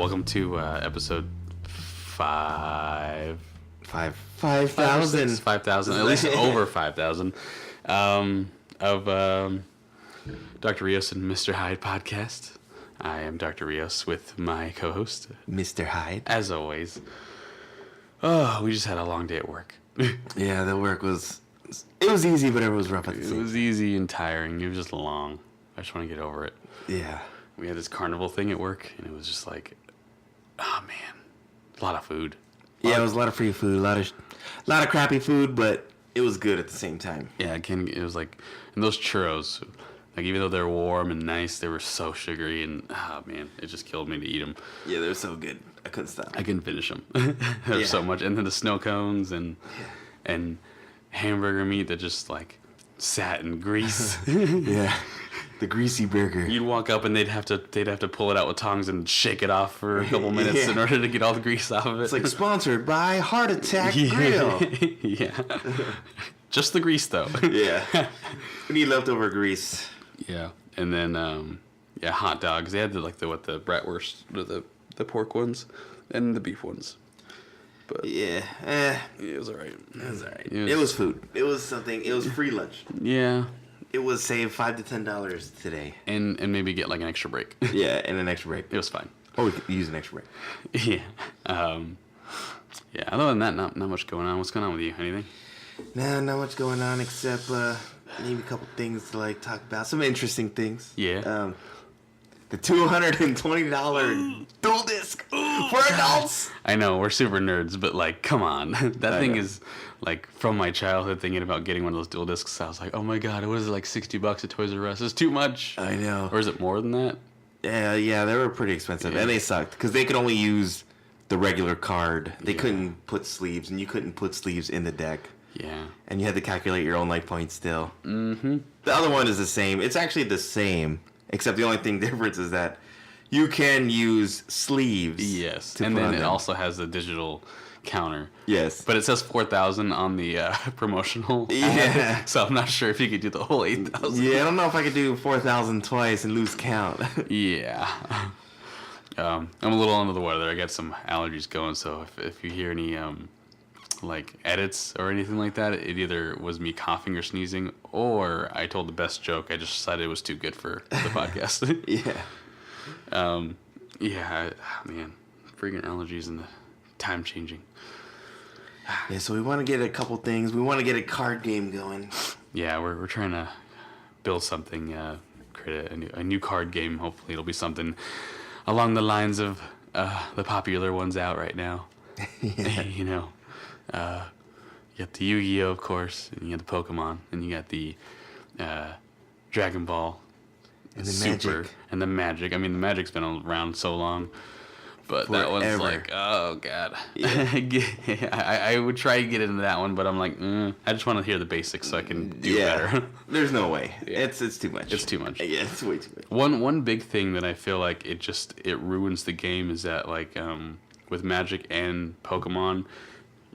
welcome to episode 5,000. 5,000, at least over 5,000 of Dr. Rios and Mr. Hyde podcast. I am Dr. Rios with my co-host, Mr. Hyde. As always. Oh, we just had a long day at work. Yeah, the work was... It was easy, but it was rough at the same time. It was easy and tiring. It was just long. I just want to get over it. Yeah. We had this carnival thing at work, and it was just like, oh man, a lot of food. Yeah, it was a lot of free food, a lot of crappy food, but it was good at the same time. Yeah, it was like, and those churros, like even though they're warm and nice, they were so sugary, and oh man, it just killed me to eat them. Yeah, they were so good. I couldn't stop. I couldn't finish them. There was so much, and then the snow cones and hamburger meat that just like sat in grease. Yeah. The greasy burger. You'd walk up and they'd have to pull it out with tongs and shake it off for a couple minutes in order to get all the grease off of it. It's like sponsored by Heart Attack Grill. Yeah. Just the grease though. Yeah. We need leftover grease. Yeah. And then hot dogs. They had the bratwurst, the pork ones and the beef ones. But yeah. It was alright. It was food. It was something. It was free lunch. Yeah. It was save $5 to $10 today. And maybe get like an extra break. Yeah, and an extra break. It was fine. Or we could use an extra break. Yeah. Yeah, other than that, not much going on. What's going on with you? Anything? Nah, not much going on except maybe a couple things to like talk about. Some interesting things. Yeah. The $220 dual disc for adults. I know, we're super nerds, but like, come on. That thing is like from my childhood thinking about getting one of those dual discs. I was like, oh my God, what is it, like $60 at Toys R Us? It's too much. I know. Or is it more than that? Yeah, they were pretty expensive. And they sucked because they could only use the regular card. They couldn't put sleeves, and you couldn't put sleeves in the deck. Yeah. And you had to calculate your own life points still. Mm-hmm. The other one is the same. It's actually the same, except the only difference is that you can use sleeves. Yes. And then it also has a digital counter. Yes. But it says 4,000 on the promotional ad, so I'm not sure if you could do the whole 8,000. Yeah, I don't know if I could do 4,000 twice and lose count. Yeah. I'm a little under the weather. I got some allergies going, so if you hear any like edits or anything like that, it either was me coughing or sneezing, or I told the best joke. I just decided it was too good for the podcast. Yeah. Man, freaking allergies and the time changing. Yeah, so we want to get a couple things. We want to get a card game going. Yeah, we're trying to build something, create a new card game. Hopefully it'll be something along the lines of the popular ones out right now. Yeah. You know, you got the Yu-Gi-Oh, of course, and you got the Pokemon, and you got the Dragon Ball, and the Super, Magic. And the Magic. I mean, the Magic's been around so long, but that one's like, oh god. Yeah. I would try to get into that one, but I'm like, I just want to hear the basics so I can do better. There's no way. Yeah. It's too much. It's too much. Yeah, it's way too much. One big thing that I feel like it ruins the game is that like with Magic and Pokemon,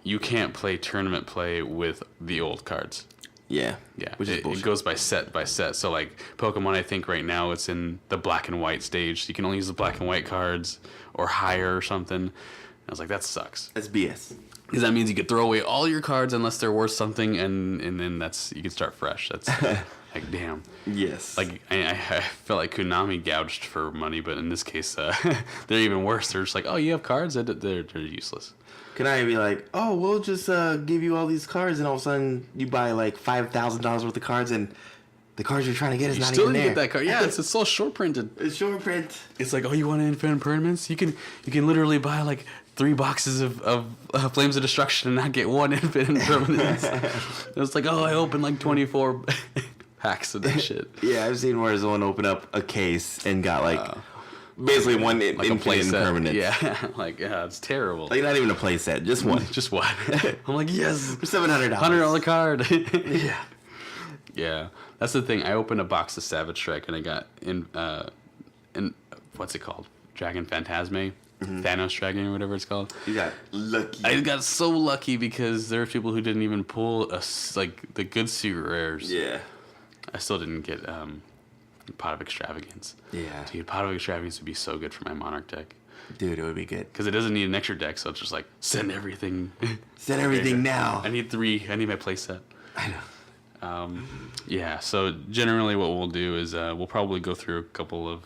you can't play tournament play with the old cards. Yeah. Which is bullshit. It goes by set. So like Pokemon, I think right now it's in the black and white stage. So you can only use the black and white cards or higher or something. And I was like, that sucks. That's BS. Because that means you could throw away all your cards unless they're worth something, and then you can start fresh. That's like damn. Yes. Like I felt like Konami gouged for money, but in this case, they're even worse. They're just like, oh, you have cards? They're useless. Can I be like, oh, we'll just give you all these cards, and all of a sudden you buy like $5,000 worth of cards, and the cards you're trying to get is not even there. You still didn't get that card. Yeah, it's so short printed. It's short print. It's like, oh, you want infinite permanence? You can literally buy like 3 boxes of Flames of Destruction and not get one infinite permanence. It's like, oh, I opened like 24 packs of that shit. Yeah, I've seen where someone opened up a case and got like basically one like infinite permanent. Yeah, like it's terrible. Like not even a play set, just one. Just one. I'm like, yes, for $700. $100 card. Yeah. Yeah, that's the thing. I opened a box of Savage Strike and I got in what's it called? Dragon Phantasme. Mm-hmm. Thanos Dragon or whatever it's called. You got lucky. I got so lucky because there were people who didn't even pull the good secret rares. Yeah. I still didn't get Pot of Extravagance. Yeah. Dude, Pot of Extravagance would be so good for my Monarch deck. Dude, it would be good. Because it doesn't need an extra deck, so it's just like, send everything. Send everything now. I need 3. I need my playset. I know. Yeah, so generally what we'll do is we'll probably go through a couple of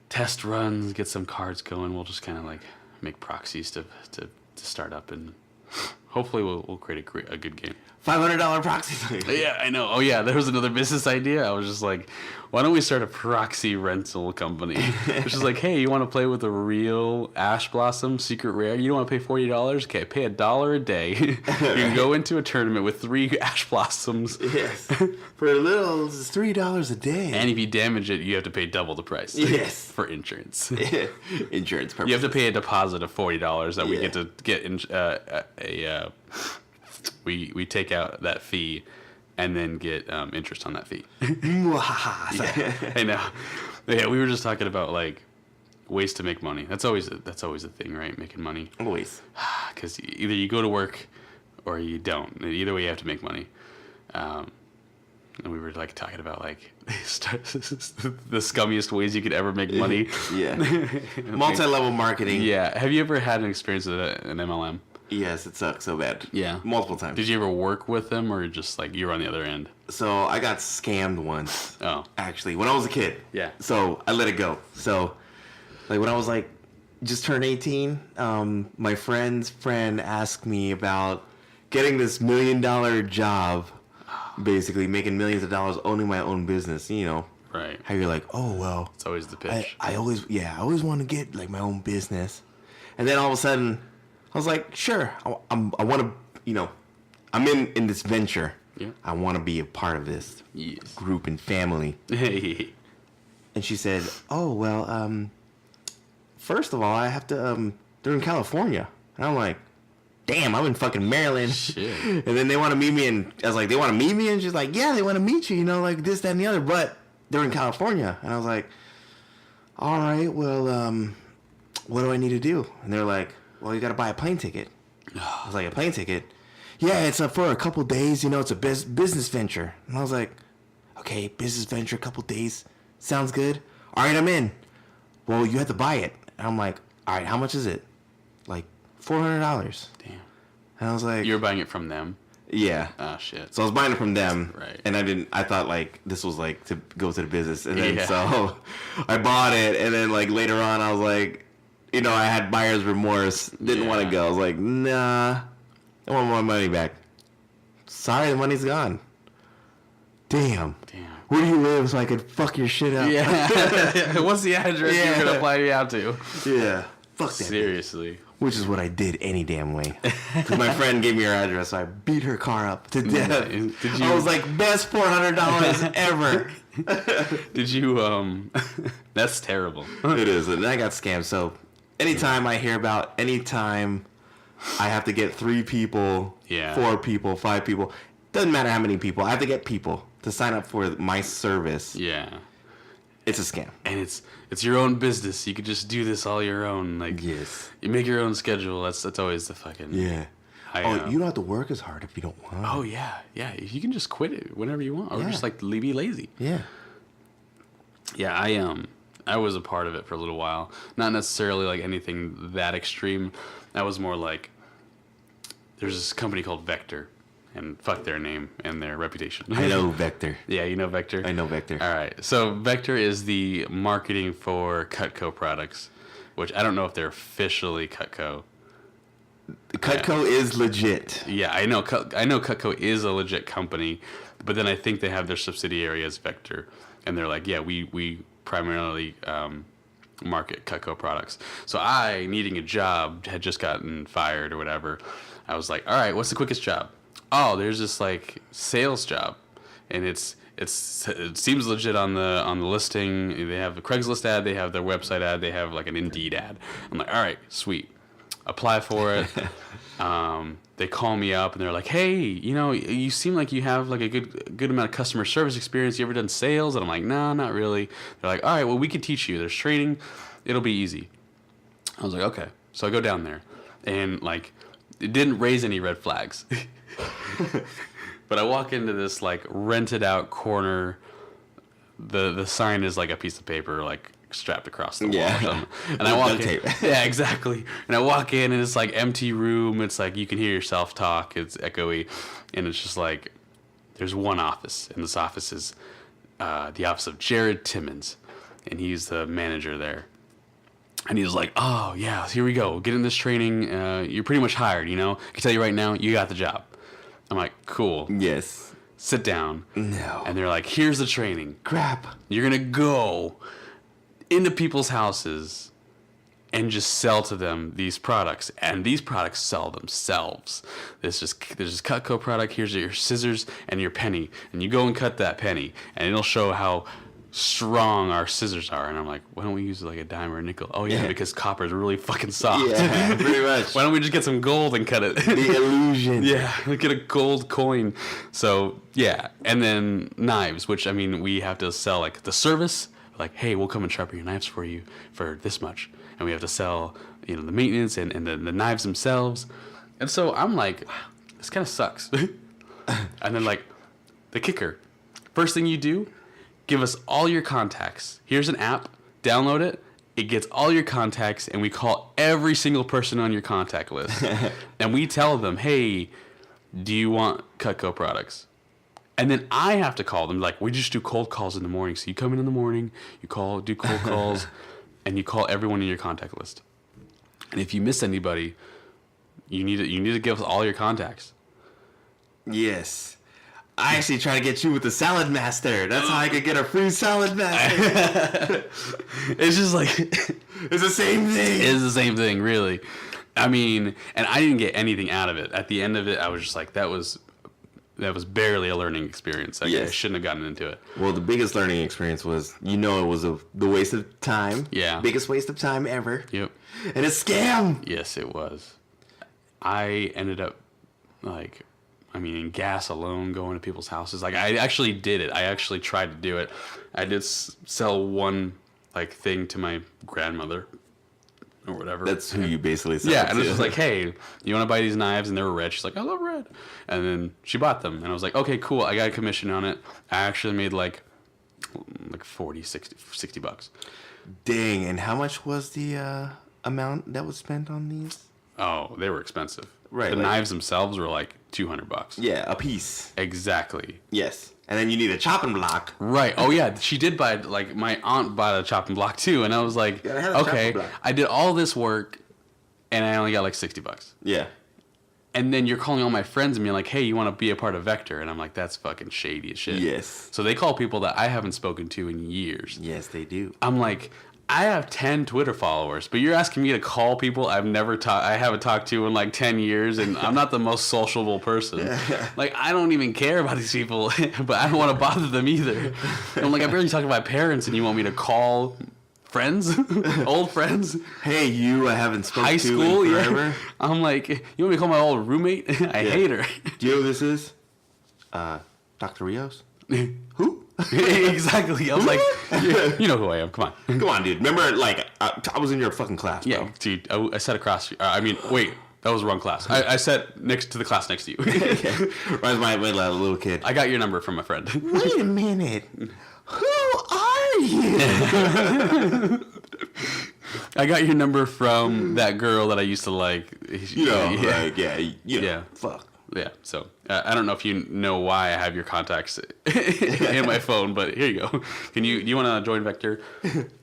test runs, get some cards going. We'll just kind of like make proxies to start up, and hopefully we'll create a good game. $500 proxy. Yeah, I know. Oh yeah, there was another business idea. I was just like, why don't we start a proxy rental company? Which is like, hey, you want to play with a real Ash Blossom secret rare? You don't want to pay $40? Okay, pay $1 a day. You can go into a tournament with 3 Ash Blossoms. Yes. For a little, it's $3 a day. And if you damage it, you have to pay double the price. Yes. For insurance. Insurance purposes. You have to pay a deposit of $40 that we get to get we take out that fee and then get interest on that fee. Yeah, I know. Yeah, we were just talking about like ways to make money. That's always a thing, right? Making money. Always. Because either you go to work or you don't. Either way, you have to make money. And we were like talking about like the scummiest ways you could ever make money. Yeah. Multi-level marketing. Yeah. Have you ever had an experience with an MLM? Yes, it sucks so bad. Yeah. Multiple times. Did you ever work with them, or just like you were on the other end? So I got scammed once. Oh. Actually, when I was a kid. Yeah. So I let it go. So, like when I was like, just turned 18, my friend's friend asked me about getting this $1 million job, basically making millions of dollars, owning my own business. You know. Right. How you're like, oh well. It's always the pitch. I always want to get like my own business, and then all of a sudden, I was like, sure, I want to, you know, I'm in this venture. Yeah. I want to be a part of this group and family. And she said, oh, well, first of all, I have to, they're in California. And I'm like, damn, I'm in fucking Maryland. Shit. And then they want to meet me, and I was like, they want to meet me? And she's like, yeah, they want to meet you, you know, like this, that, and the other, but they're in California. And I was like, all right, well, what do I need to do? And they're like, well, you got to buy a plane ticket. I was like, a plane ticket? Yeah, it's for a couple days. You know, it's a business venture. And I was like, okay, business venture, a couple days. Sounds good. All right, I'm in. Well, you have to buy it. And I'm like, all right, how much is it? Like $400. Damn. And I was like, You were buying it from them? Yeah. Oh, shit. So I was buying it from them. Right. And I thought like this was like to go to the business. And then so I bought it. And then like later on, I was like, you know, I had buyer's remorse. Didn't want to go. I was like, nah, I want my money back. Sorry, the money's gone. Damn. Where do you live so I could fuck your shit up? Yeah. What's the address you're going to fly me out to? Yeah. Fuck that. Seriously. Which is what I did any damn way. Because my friend gave me her address, so I beat her car up to death. I was like, best $400 ever. Did you, that's terrible. It is. And I got scammed, so anytime I hear about, anytime I have to get 3 people, 4 people, 5 people, doesn't matter how many people, I have to get people to sign up for my service. Yeah. It's a scam. And it's your own business. You could just do this all your own. Like, yes. You make your own schedule. That's always the fucking... Yeah. You don't have to work as hard if you don't want. Oh, yeah. Yeah. You can just quit it whenever you want. Or just, like, be lazy. Yeah. Yeah, I was a part of it for a little while. Not necessarily like anything that extreme. I was more like, there's this company called Vector, and fuck their name and their reputation. I know Vector. Yeah, you know Vector? I know Vector. All right. So Vector is the marketing for Cutco products, which I don't know if they're officially Cutco. Cutco is legit. Yeah, I know Cutco is a legit company, but then I think they have their subsidiary as Vector, and they're like, yeah, we primarily market Cutco products. So I, needing a job, had just gotten fired or whatever. I was like, all right, what's the quickest job? Oh, there's this like sales job, and it seems legit on the listing. They have a Craigslist ad, they have their website ad, they have like an Indeed ad. I'm like, all right, sweet. Apply for it. They call me up and they're like, hey, you know, you seem like you have like a good amount of customer service experience. You ever done sales? And I'm like, no, not really. They're like, all right, well, we can teach you. There's training. It'll be easy. I was like, okay. So I go down there, and like, it didn't raise any red flags. But I walk into this like rented out corner. The sign is like a piece of paper, like strapped across the wall. Yeah. And I walk in. Tape. Yeah, exactly. And I walk in, and it's like empty room. It's like you can hear yourself talk. It's echoey, and it's just like there's one office, and this office is the office of Jared Timmons, and he's the manager there. And he was like, oh, yeah, here we go. Get in this training. You're pretty much hired, you know? I can tell you right now, you got the job. I'm like, cool. Yes. Sit down. No. And they're like, here's the training. Crap. You're going to go into people's houses and just sell to them these products. And these products sell themselves. There's this Cutco product. Here's your scissors and your penny. And you go and cut that penny. And it'll show how strong our scissors are. And I'm like, why don't we use like a dime or a nickel? Oh yeah, because copper is really fucking soft. Yeah, pretty much. Why don't we just get some gold and cut it? The illusion. Yeah, get a gold coin. So yeah, and then knives, which I mean, we have to sell like the service. Like, hey, we'll come and sharpen your knives for you for this much, and we have to sell, you know, the maintenance and the knives themselves. And so I'm like, wow, this kind of sucks. And then like, the kicker, first thing you do, give us all your contacts. Here's an app. Download it. It gets all your contacts, and we call every single person on your contact list. And we tell them, hey, do you want Cutco products? And then I have to call them. Like, we just do cold calls in the morning. So you come in the morning, do cold calls, and you call everyone in your contact list. And if you miss anybody, you need to give us all your contacts. Yes. I actually try to get you with the salad master. That's how I could get a free salad master. It's just like it's the same thing. It's the same thing, really. I mean, and I didn't get anything out of it. At the end of it, I was just like, that was barely a learning experience. Like, Yes. I shouldn't have gotten into it. Well, the biggest learning experience was, it was the waste of time. Yeah. Biggest waste of time ever. Yep. And a scam. Yes, it was. I ended up like, I mean, in gas alone, going to people's houses. Like, I actually did it. I actually tried to do it. I did sell one like thing to my grandmother or whatever. That's who you basically sell. Yeah, and it was just like, hey, you want to buy these knives? And they were red. She's like, I love red. And then she bought them. And I was like, okay, cool. I got a commission on it. I actually made like 40, 60 bucks. Dang, and how much was the amount that was spent on these? Oh, they were expensive. Right. The like, knives themselves were like $200. Yeah, a piece. Exactly. Yes. And then you need a chopping block. Right. Oh yeah, she did buy, like, my aunt bought a chopping block too, and I was like, okay, I did all this work and I only got like $60. Yeah. And then you're calling all my friends and being like, hey, you want to be a part of Vector? And I'm like, that's fucking shady as shit. Yes. So they call people that I haven't spoken to in years. Yes, they do. I'm like, I have 10 Twitter followers, but you're asking me to call people I haven't talked to in like 10 years, and I'm not the most sociable person. Like, I don't even care about these people, but I don't want to bother them either. I'm like, I barely talk to my parents, and you want me to call friends? Old friends? Hey, you I haven't spoken High to school? in forever. Yeah. I'm like, you want me to call my old roommate? I hate her. Do you know who this is? Dr. Rios? Who? Exactly. I was like, you know who I am. Come on. Come on, dude. Remember, like, I was in your fucking class, bro. Yeah, dude. I sat across. Wait, that was the wrong class. I sat next to the class next to you. Reminds me of my little kid. I got your number from a friend. Wait a minute. Who are you? I got your number from that girl that I used to like. Fuck. Yeah, so I don't know if you know why I have your contacts in my phone, but here you go. Do you want to join Vector?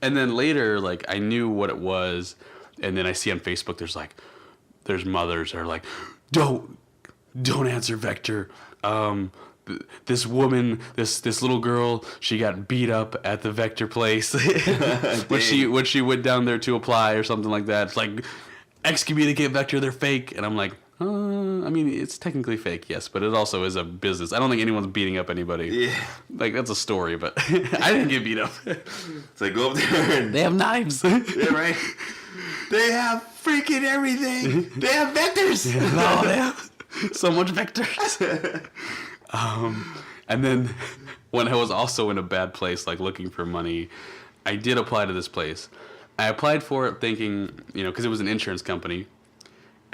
And then later, like, I knew what it was, and then I see on Facebook there's mothers that are like, don't answer Vector. This woman, this little girl, she got beat up at the Vector place when she went down there to apply or something like that. It's like, excommunicate Vector, they're fake, and I'm like. I mean, it's technically fake, yes, but it also is a business. I don't think anyone's beating up anybody. Yeah. Like, that's a story, but I didn't get beat up. It's like, go up there and... They have knives. Yeah, right? They have freaking everything. They have vectors. No, they have so much vectors. And then when I was also in a bad place, like looking for money, I did apply to this place. I applied for it thinking, because it was an insurance company.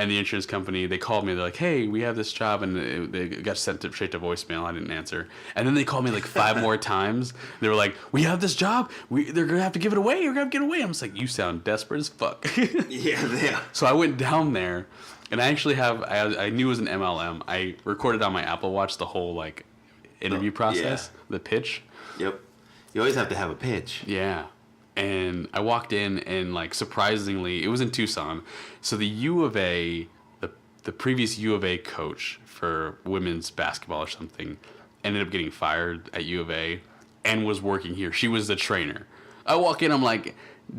And the insurance company, they called me. They're like, "Hey, we have this job," and they got sent straight to voicemail. I didn't answer. And then they called me like 5 more times. They were like, "We have this job. They're gonna have to give it away. You're gonna have to give it away." I'm just like, "You sound desperate as fuck." Yeah. So I went down there, and I actually I knew it was an MLM. I recorded on my Apple Watch the whole like interview process, the pitch. Yep. You always have to have a pitch. Yeah. And I walked in, and like surprisingly, it was in Tucson. So the U of A, the previous U of A coach for women's basketball or something, ended up getting fired at U of A, and was working here. She was the trainer. I walk in, I'm like,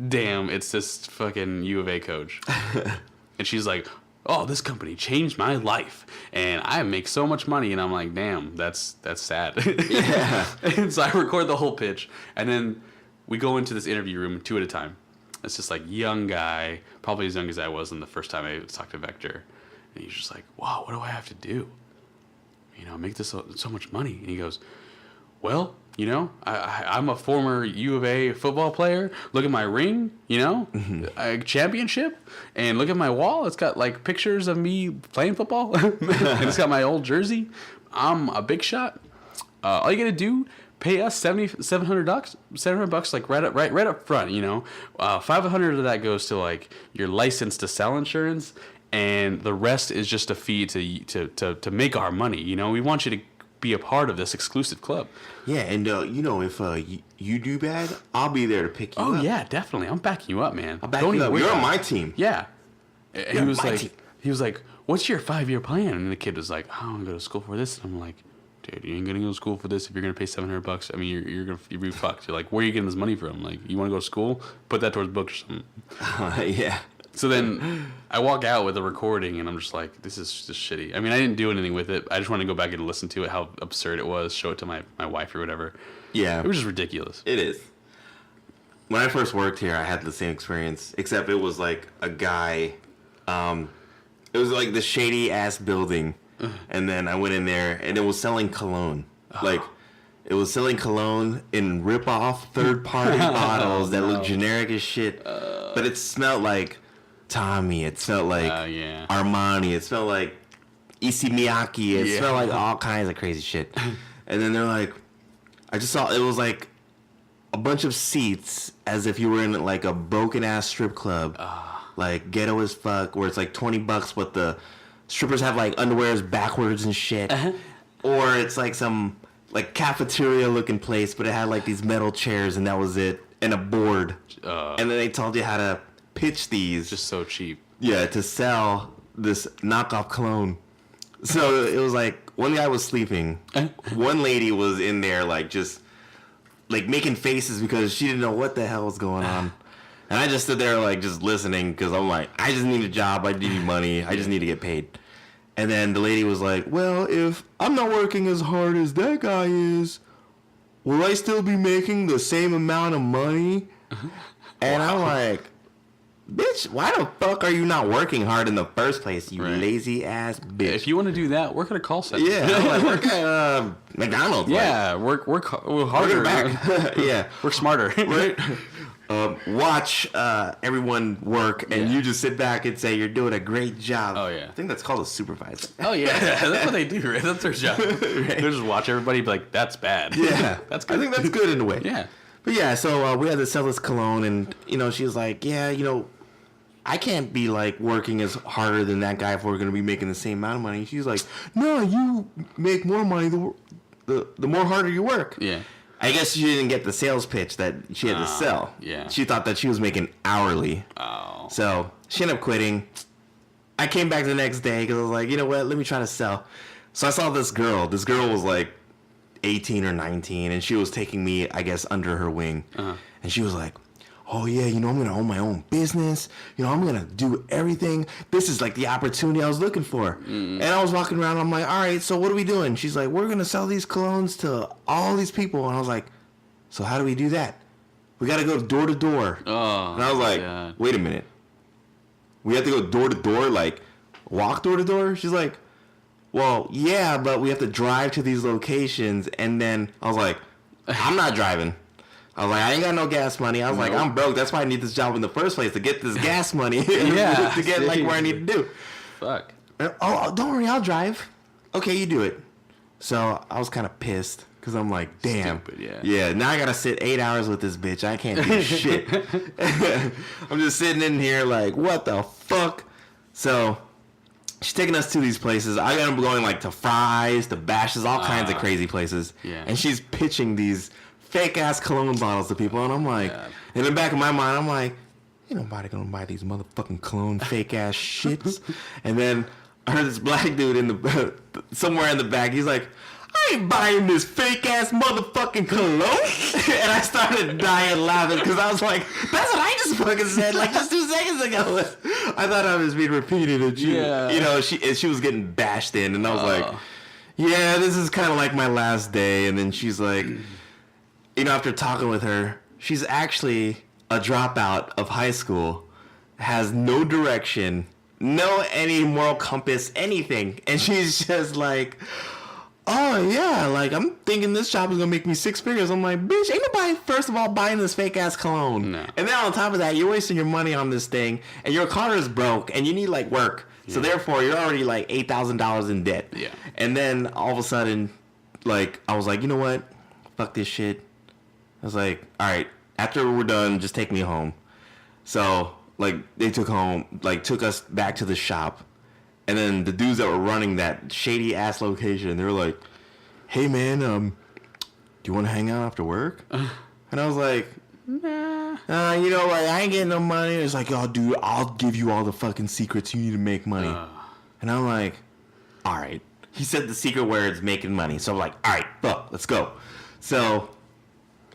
damn, it's this fucking U of A coach. And she's like, "Oh, this company changed my life, and I make so much money." And I'm like, damn, that's sad. Yeah. And so I record the whole pitch, and then we go into this interview room 2 at a time. It's just like young guy, probably as young as I was in the first time I talked to Vector. And he's just like, "Wow, what do I have to do? Make this so much money." And he goes, "Well, I'm a former U of A football player. Look at my ring, a championship. And look at my wall. It's got like pictures of me playing football. And it's got my old jersey. I'm a big shot. All you got to do, pay us $700 like right up front, 500 of that goes to like your license to sell insurance, and the rest is just a fee to make our money. We want you to be a part of this exclusive club." Yeah, and if you do bad, I'll be there to pick you up. Oh yeah, definitely. I'm backing you up, man. I'll back you up. You're on my team. Yeah. You're He was like, "What's your 5-year plan?" And the kid was like, "I want to go to school for this." And I'm like, "Dude, you ain't gonna go to school for this if you're gonna pay $700. I mean, you'll be fucked. You're like, where are you getting this money from? Like, you want to go to school? Put that towards books or something." Yeah. So then I walk out with a recording, and I'm just like, this is just shitty. I mean, I didn't do anything with it. I just want to go back and listen to it, how absurd it was, show it to my wife or whatever. Yeah. It was just ridiculous. It is. When I first worked here, I had the same experience, except it was like a guy. It was like the shady ass building, and then I went in there, and it was selling cologne. Like, it was selling cologne in rip-off third-party bottles that looked generic as shit, but it smelled like Tommy. It smelled like Armani. It smelled like Issey Miyake. It smelled like all kinds of crazy shit. And then they're like, I just saw, it was like a bunch of seats as if you were in like a broken ass strip club, like ghetto as fuck, where it's like $20, but the strippers have like underwears backwards and shit, or it's like some like cafeteria looking place, but it had like these metal chairs and that was it, and a board, and then they told you how to pitch these, just so cheap, to sell this knockoff cologne. So it was like one guy was sleeping, one lady was in there like just like making faces because she didn't know what the hell was going on, and I just stood there like just listening because I'm like, I just need a job, I need money, I just need to get paid. And then the lady was like, "Well, if I'm not working as hard as that guy is, will I still be making the same amount of money?" And I'm like, "Bitch, why the fuck are you not working hard in the first place, you lazy ass bitch?" If you want to do that, work at a call center. Yeah, I'm like, work at McDonald's. Yeah, work harder. Back. Yeah, work smarter. Right. Watch everyone work, and you just sit back and say you're doing a great job. Oh yeah, I think that's called a supervisor. Oh yeah, that's what they do. Right? That's their job. Right. They just watch everybody be like, "That's bad." Yeah, that's good. I think that's good in a way. Yeah. But yeah, so we had to sell this cologne, and she was like, "Yeah, I can't be like working as harder than that guy if we're gonna be making the same amount of money." She's like, "No, you make more money the more harder you work." Yeah. I guess she didn't get the sales pitch that she had to sell. Yeah. She thought that she was making hourly. Oh. So she ended up quitting. I came back the next day because I was like, you know what? Let me try to sell. So I saw this girl. This girl was like 18 or 19, and she was taking me, I guess, under her wing. And she was like, "Oh yeah, I'm gonna own my own business. I'm gonna do everything. This is like the opportunity I was looking for." And I was walking around. I'm like, "All right, so what are we doing?" She's like, "We're gonna sell these colognes to all these people." And I was like, "So how do we do that? We gotta go door to door." Oh. And I was like, God. "Wait a minute. We have to go door to door, like walk door to door?" She's like, "Well, yeah, but we have to drive to these locations." And then I was like, "I'm not driving." I was like, "I ain't got no gas money." I was like, "I'm broke. That's why I need this job in the first place, to get this gas money." Yeah. To get like where I need to do. fuck? Oh, don't worry, I'll drive. Okay, you do it. So I was kind of pissed because I'm like, damn. Stupid, yeah. Yeah, now I got to sit 8 hours with this bitch. I can't do shit. I'm just sitting in here like, what the fuck? So she's taking us to these places. I got them going like to Fry's, to Bash's, all kinds of crazy places. Yeah. And she's pitching these fake ass cologne bottles to people. And I'm like, in the back of my mind, I'm like, ain't nobody gonna buy these motherfucking cologne fake ass shits. And then I heard this black dude in the somewhere in the back. He's like, I ain't buying this fake ass motherfucking cologne. And I started dying laughing because I was like, that's what I just fucking said like just 2 seconds ago. I thought I was being repeated. And she, you know, she was getting bashed in, and I was like, yeah, this is kind of like my last day. And then she's like, you know, after talking with her, she's actually a dropout of high school, has no direction, no any moral compass, anything. And she's just like, oh yeah, like I'm thinking this job is gonna make me 6 figures. I'm like, bitch, ain't nobody first of all buying this fake ass cologne. No. And then on top of that, you're wasting your money on this thing, and your car is broke, and you need like work. Yeah. So therefore, you're already like $8,000 in debt. Yeah. And then all of a sudden, like I was like, you know what? Fuck this shit. I was like, all right, after we're done, just take me home. So like they took us back to the shop. And then the dudes that were running that shady ass location, they were like, hey man, do you want to hang out after work? And I was like, nah, you know, like I ain't getting no money. It's like, oh dude, I'll give you all the fucking secrets you need to make money. And I'm like, all right. He said the secret word's making money. So I'm like, all right, fuck, let's go. So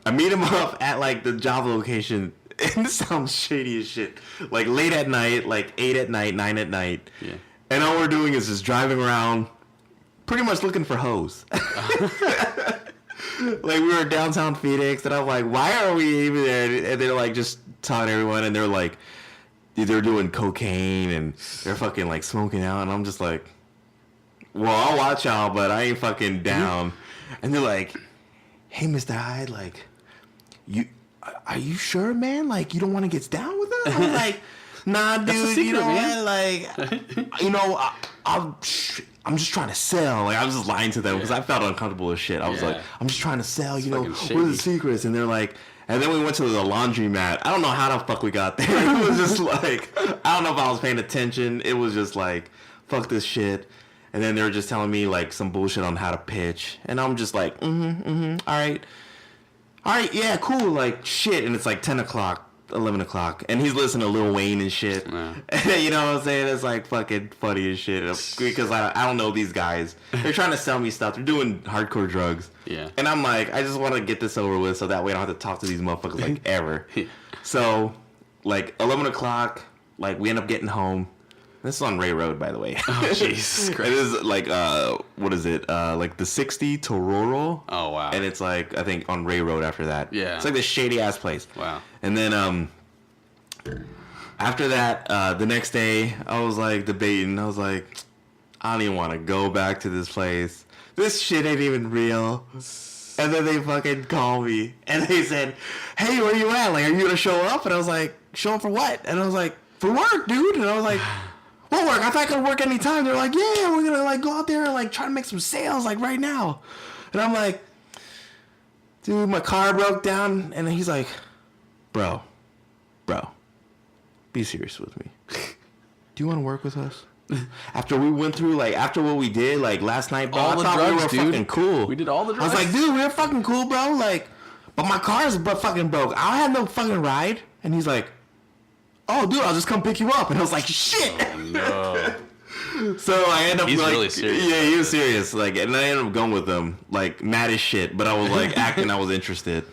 I meet him up at like the job location. And this sounds shady as shit. Like late at night, like 8 at night, 9 at night. Yeah. And all we're doing is just driving around, pretty much looking for hoes. Like we were downtown Phoenix, and I'm like, why are we even there? And they're like just telling everyone, and they're like, they're doing cocaine and they're fucking like smoking out, and I'm just like, well, I'll watch y'all, but I ain't fucking down. And they're like, hey, Mr. Hyde, like, are you sure, man? Like, you don't want to get down with us? I'm like, nah, dude, you know what? Like, you know, I'm just trying to sell. Like, I was just lying to them because I felt uncomfortable as shit. I was like, I'm just trying to sell, you know, what are the secrets? And they're like, and then we went to the laundromat. I don't know how the fuck we got there. It was just like, I don't know if I was paying attention. It was just like, fuck this shit. And then they were just telling me like some bullshit on how to pitch. And I'm just like, all right, yeah, cool, like, shit. And it's like 10 o'clock, 11 o'clock. And he's listening to Lil Wayne and shit. Yeah. You know what I'm saying? It's like fucking funny as shit. Because I don't know these guys. They're trying to sell me stuff. They're doing hardcore drugs. Yeah. And I'm like, I just want to get this over with so that way I don't have to talk to these motherfuckers like ever. So, like, 11 o'clock, like, we end up getting home. This is on Ray Road, by the way. Oh, Jesus Christ. It is like, what is it? Like the 60 to Rural. Oh, wow. And it's like, I think on Ray Road after that. Yeah. It's like this shady ass place. Wow. And then, after that, the next day, I was like debating. I was like, I don't even want to go back to this place. This shit ain't even real. And then they fucking called me. And they said, hey, where you at? Like, are you going to show up? And I was like, show up for what? And I was like, for work, dude. And I was like, what work? I thought I could work anytime. They're like, yeah, we're gonna like go out there and like try to make some sales like right now. And I'm like, dude, my car broke down. And he's like, bro, be serious with me. Do you want to work with us? After we went through like after what we did like last night, bro, all I thought drugs, we were fucking cool. We did all the drugs. I was like, dude, we were fucking cool, bro. Like, but my car's fucking broke. I don't have no fucking ride. And he's like, oh, dude, I'll just come pick you up. And I was like, shit. Oh, no. So I ended up He's like, really serious. Yeah, he was serious. Like, and I ended up going with him, like, mad as shit. But I was like acting I was interested.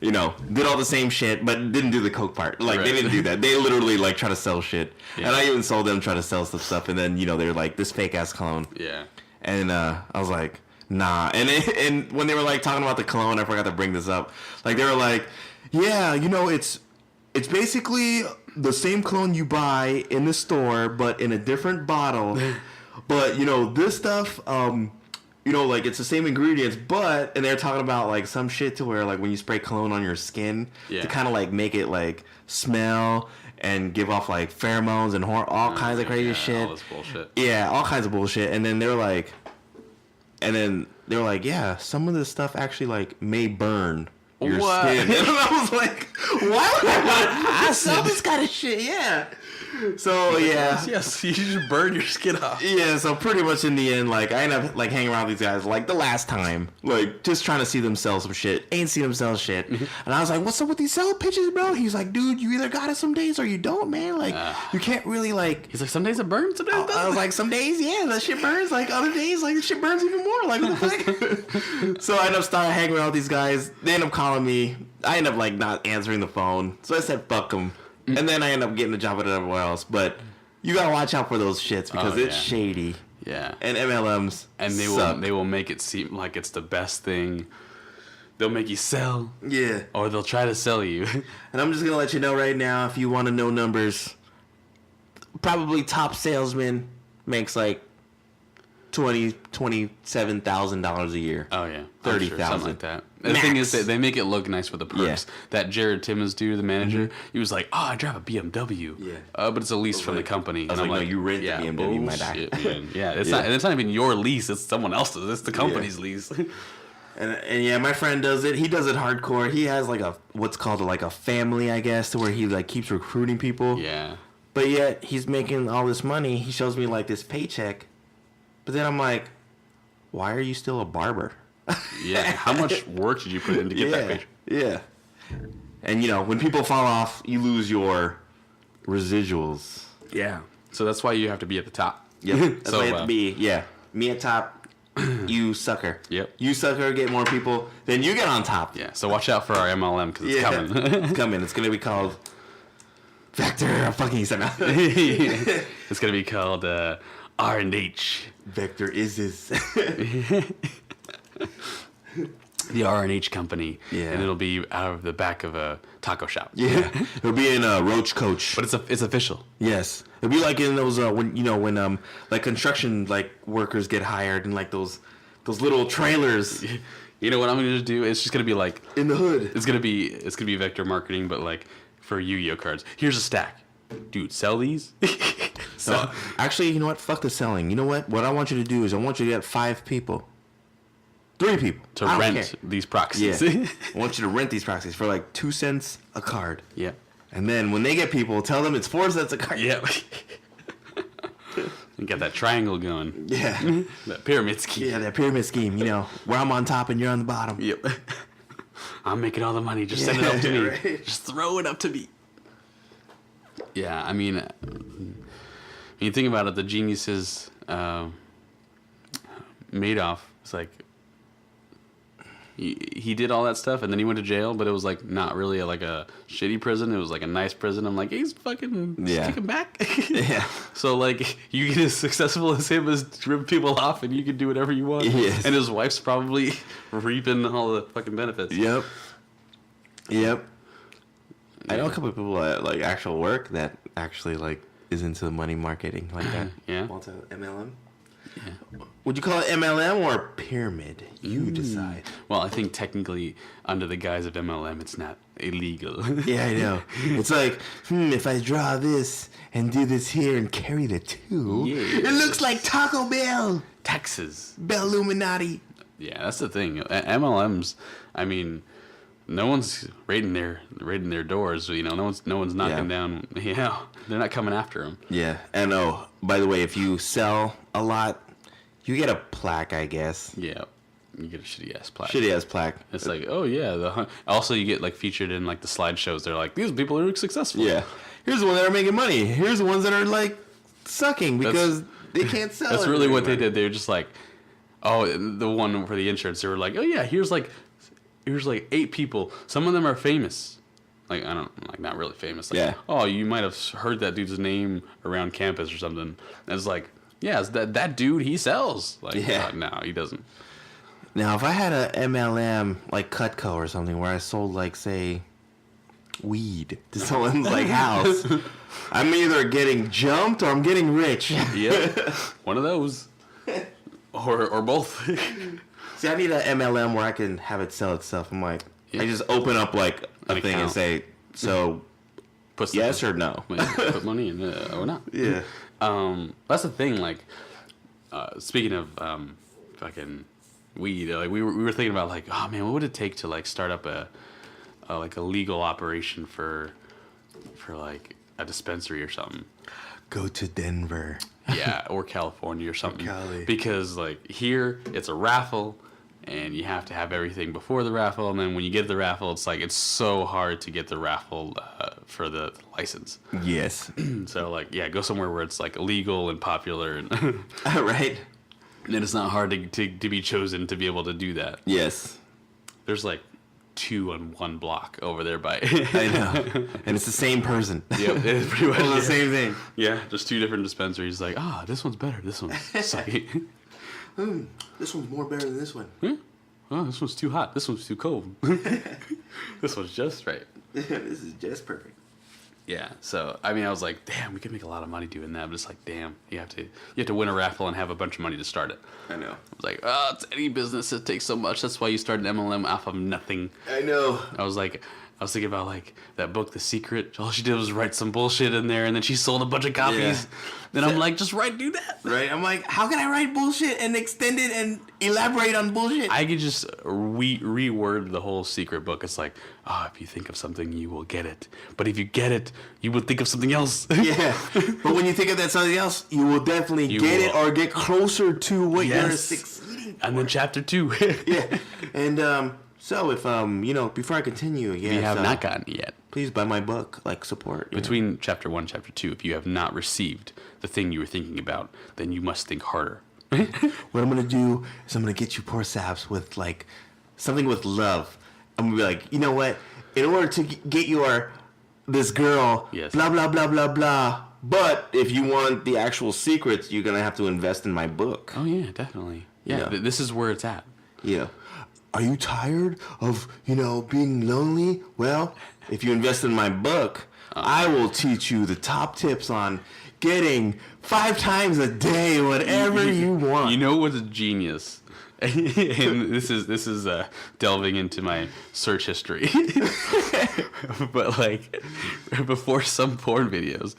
You know, did all the same shit, but didn't do the coke part. Like, They didn't do that. They literally like try to sell shit. Yeah. And I even saw them try to sell stuff. And then, you know, they're like, this fake ass cologne. Yeah. And I was like, nah. And when they were like talking about the cologne, I forgot to bring this up. Like, they were like, yeah, you know, it's basically the same cologne you buy in the store, but in a different bottle. But, you know, this stuff, you know, like it's the same ingredients, but and they're talking about like some shit to where like when you spray cologne on your skin to kind of like make it like smell and give off like pheromones and all kinds of crazy shit. All this bullshit. Yeah, all kinds of bullshit. And then they're like, yeah, some of this stuff actually like may burn your skin. And I was like, what? I sell this kind of shit, yeah. So yeah, yes, you just burn your skin off. Yeah, so pretty much in the end, like I end up like hanging around with these guys like the last time, like just trying to see them sell some shit. Ain't seen them sell shit, and I was like, "What's up with these sell pitches, bro?" He's like, "Dude, you either got it some days or you don't, man. Like you can't really like." He's like, "Some days it burns, some days it doesn't." I was like, "Some days, yeah, that shit burns. Like other days, like the shit burns even more. Like what the fuck?" So I end up starting hanging around with these guys. They end up calling me. I end up like not answering the phone, so I said, "Fuck them." And then I end up getting a job at everywhere else. But you gotta watch out for those shits because it's shady. Yeah. And MLMs and they will make it seem like it's the best thing. They'll make you sell. Yeah. Or they'll try to sell you. And I'm just gonna let you know right now, if you want to know numbers, probably top salesman makes like $27,000 a year. Oh yeah, $30,000, something like that. The thing is that they make it look nice with the perks. Yeah. That Jared Timmons dude, the manager, he was like, "Oh, I drive a BMW." Yeah. But it's a lease from the company. I was and like, I'm no, you rent the BMW, my guy. Man. Yeah, it's not. And it's not even your lease. It's someone else's. It's the company's lease. And yeah, my friend does it. He does it hardcore. He has like what's called like a family, I guess, to where he like keeps recruiting people. Yeah. But yet he's making all this money. He shows me like this paycheck, but then I'm like, why are you still a barber? Yeah. How much work did you put in to get that paycheck? Yeah. And you know, when people fall off, you lose your residuals. Yeah. So that's why you have to be at the top. Yep. That's why you have to be. Yeah. Me at top. You sucker. Yep. You sucker. Get more people. Then you get on top. Yeah. So watch out for our MLM because it's coming. It's coming. It's gonna be called Vector. Fucking Sana. It's gonna be called R&H. Vector is this. The R&H company. Yeah. And it'll be out of the back of a taco shop. Yeah. It'll be in a Roach Coach. But it's official. Yes. It'll be like in those when like construction like workers get hired in like those little trailers. You know what I'm gonna just do? It's just gonna be like in the hood. It's gonna be vector marketing, but like for Yu-Gi-Oh cards. Here's a stack, dude. Sell these. So actually, you know what? Fuck the selling. You know what? What I want you to do is I want you to get 5 people, 3 people to rent these proxies. Yeah. I want you to rent these proxies for like 2 cents a card. Yeah. And then when they get people, tell them it's 4 cents a card. Yeah. You got that triangle going. Yeah. That pyramid scheme. Yeah, that pyramid scheme. You know, where I'm on top and you're on the bottom. Yep. I'm making all the money. Just send it up to me. Right. Just throw it up to me. Yeah, I mean, when you think about it, the geniuses, Madoff, it's like, he did all that stuff and then he went to jail, but it was like not really like a shitty prison. It was like a nice prison. I'm like, he's fucking kicking back. Yeah. So like you get as successful as him as rip people off and you can do whatever you want. Yes. And his wife's probably reaping all the fucking benefits. Yep. Yeah. I know a couple of people at like actual work that actually like is into money marketing like that. Yeah. What's a MLM? Yeah. Would you call it MLM or pyramid? You decide. Well, I think technically under the guise of MLM, it's not illegal. Yeah, I know. It's like, if I draw this and do this here and carry the 2, it looks like Taco Bell. Taxes. Belluminati. Yeah, that's the thing. MLMs, I mean, no one's raiding their doors. You know, no one's knocking down. Yeah, they're not coming after them. Yeah, and by the way, if you sell a lot, you get a plaque, I guess. Yeah, you get a shitty ass plaque. Shitty ass plaque. It's like, oh yeah. Also, you get like featured in like the slideshows. They're like, these people are successful. Yeah. Here's the ones that are making money. Here's the ones that are like sucking because they can't sell. That's really what they did. They were just like, oh, the one for the insurance. They were like, oh yeah, here's like 8 people. Some of them are famous. Like, I don't, like, not really famous. Like, yeah. Oh, you might have heard that dude's name around campus or something. And it's like, yeah, it's that dude, he sells. Like, yeah. No, he doesn't. Now, if I had a MLM, like Cutco or something, where I sold, like, say, weed to someone's, like, house, I'm either getting jumped or I'm getting rich. Yep. One of those. or both. See, I need an MLM where I can have it sell itself. I'm like, I just open up like a An thing and account. say, so Put yes or no. put money in or not. Yeah. That's the thing. Like, speaking of fucking weed, like we were thinking about like, oh man, what would it take to like start up a legal operation for like a dispensary or something. Go to Denver. Yeah, or California or something. Cali. Because like here, it's a raffle, and you have to have everything before the raffle, and then when you get the raffle, it's like it's so hard to get the raffle for the license. Yes. So like, yeah, go somewhere where it's like illegal and popular, and Right. then it's not hard to be chosen to be able to do that. Yes. There's like 2 on one block over there by. I know. And it's the same person. Yep, it's pretty much The same thing. Yeah, just 2 different dispensaries. Like, this one's better. This one's sucky. This one's more better than this one. Oh, this one's too hot. This one's too cold. This one's just right. This is just perfect. Yeah. So I mean, I was like, damn, we could make a lot of money doing that. But it's like, damn, you have to win a raffle and have a bunch of money to start it. I know. I was like, it's any business that takes so much. That's why you start an MLM off of nothing. I know. I was thinking about like that book, The Secret. All she did was write some bullshit in there, and then she sold a bunch of copies. Yeah. Then I'm like, just do that. Right? I'm like, how can I write bullshit and extend it and elaborate on bullshit? I could just reword the whole secret book. It's like, if you think of something, you will get it. But if you get it, you will think of something else. Yeah. But when you think of that something else, you will definitely get it or get closer to what you're succeeding for. And then chapter 2. Yeah. And so if before I continue, If you have not gotten it yet. please buy my book, support. Between chapter 1 and chapter 2, if you have not received the thing you were thinking about, then you must think harder. What I'm gonna do is I'm gonna get you poor saps with something with love. I'm gonna be like, you know what? In order to get this girl, Yes. blah blah blah blah blah. But if you want the actual secrets, you're gonna have to invest in my book. Oh, yeah, definitely. Yeah, Yeah. this is where it's at. Yeah. Are you tired of being lonely? Well, if you invest in my book, I will teach you the top tips on getting 5 times a day, whatever you want. You know what's genius? And this is delving into my search history. But before some porn videos,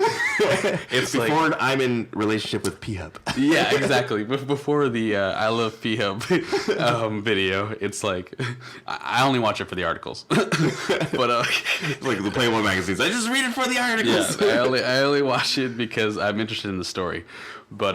it's Before I'm in relationship with P-Hub. yeah, exactly. Before the I love P-Hub video, it's like I only watch it for the articles. But Like the Playboy magazines. I just read it for the articles. yeah, I only watch it because I'm interested in the story. But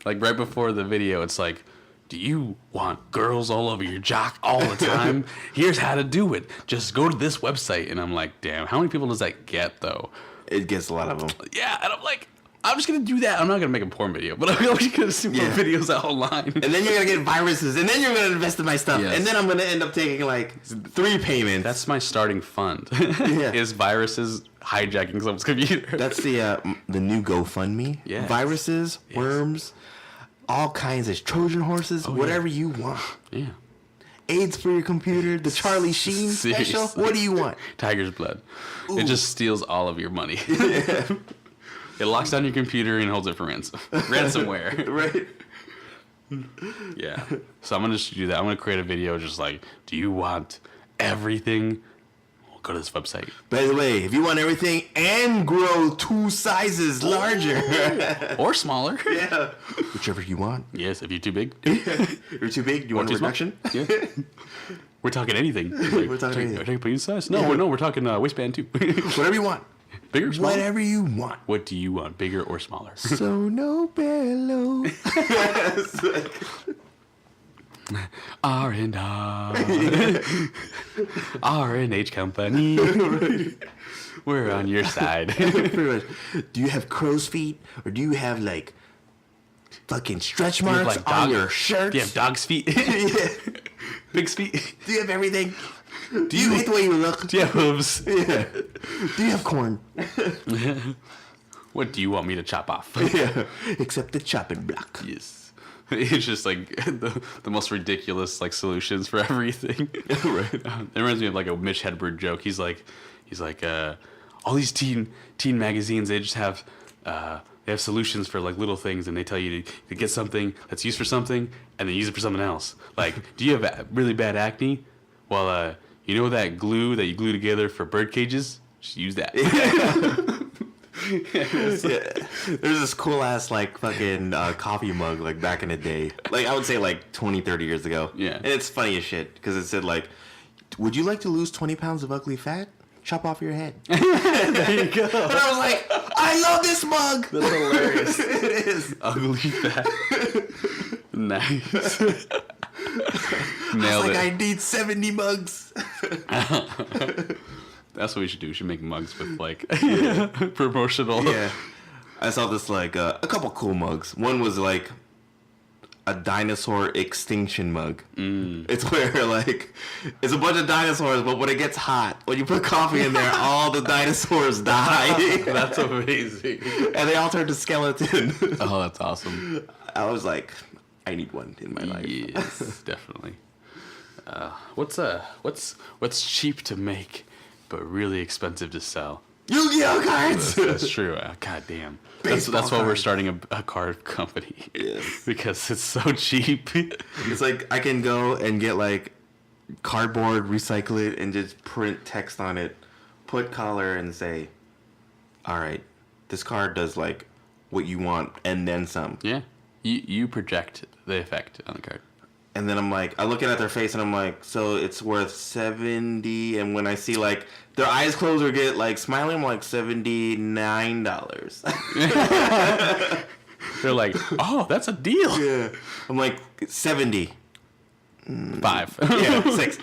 right before the video, it's like, do you want girls all over your jock all the time? Here's how to do it. Just go to this website. And I'm like, damn, how many people does that get, though? It gets a lot of them. Yeah, and I'm like, I'm just going to do that. I'm not going to make a porn video, but I'm just going to see more videos out online. And then you're going to get viruses. And then you're going to invest in my stuff. Yes. And then I'm going to end up taking 3 payments. That's my starting fund. Yeah. Is viruses hijacking someone's computer. That's the new GoFundMe. Yes. Viruses, worms, all kinds of Trojan horses, whatever you want. Yeah. AIDS for your computer, the Charlie Sheen special. Seriously. What do you want? Tiger's blood. Ooh. It just steals all of your money. It locks down your computer and holds it for ransom. Ransomware. Right? Yeah. So I'm going to just do that. I'm going to create a video just do you want everything? Well, go to this website. By the way, if you want everything and grow 2 sizes larger. Or smaller. Yeah. Whichever you want. Yes, if you're too big. You're too big? You want a too small. reduction? Yeah. We're talking anything. We're talking anything. Are you talking size? No, we're talking waistband too. Whatever you want. Bigger or smaller? Whatever you want. What do you want, bigger or smaller? So no bellow. R&R. R&H Company. We're on your side. Pretty much. Do you have crow's feet? Or do you have fucking stretch marks on your shirts? Do you have dog's feet? Yeah. Pig's feet? Do you have everything? Do you hate the way you look? Do you have hooves? Yeah. Do you have corn? What do you want me to chop off? Yeah. Except the chopping block. Yes. It's just the most ridiculous solutions for everything. Right. It reminds me of a Mitch Hedberg joke. He's like all these teen magazines, they just have they have solutions for like little things, and they tell you to get something that's used for something and then use it for something else. Like, do you have really bad acne? Well, you know that glue that you glue together for bird cages? Just use that. There's this cool ass like fucking coffee mug like back in the day, like I would say like 20-30 years ago. Yeah. And it's funny as shit because it said like, would you like to lose 20 pounds of ugly fat? Chop off your head. There you go. And I was like, I love this mug. That's hilarious. It is. Ugly fat. Nice. I Nailed was like, it. I need 70 mugs. That's what we should do. We should make mugs with like promotional. Yeah. I saw this like a couple cool mugs. One was like a dinosaur extinction mug. It's where like it's a bunch of dinosaurs, but when it gets hot, when you put coffee in there, all the dinosaurs die. That's amazing. And they all turn to skeleton. Oh, that's awesome. I was like, I need one in my life. Yes, definitely. What's cheap to make, but really expensive to sell? Yu-Gi-Oh cards. That's true. God damn. That's why we're cards. starting a card company. Yes. Because it's so cheap. It's like I can go and get like cardboard, recycle it, and just print text on it, put color, and say, all right, this card does like what you want and then some. Yeah. You project the effect on the card. And then I'm like, I look at their face and I'm like, so it's worth 70. And when I see like their eyes close or get like smiling, I'm like $79. They're like, oh, that's a deal. Yeah. I'm like 70. 5. Yeah, 6.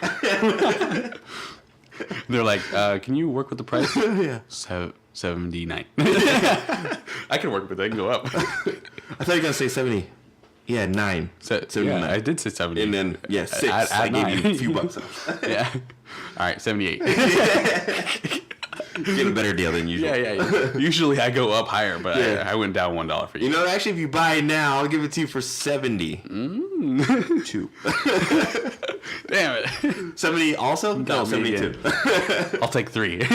They're like, can you work with the price? Yeah. 79. I can work with it. I can go up. I thought you were gonna say 70. Yeah, 9. 79. Yeah, I did say 70. And then 6. Add I gave 9. you a few bucks off. Yeah. All right, 78. Get a better deal than usual. Yeah. Usually I go up higher, but Yeah. I went down $1 for you. You know, actually, if you buy it now, I'll give it to you for 70. 2. Damn it. 70 also? No, Got me 72. I'll take 3.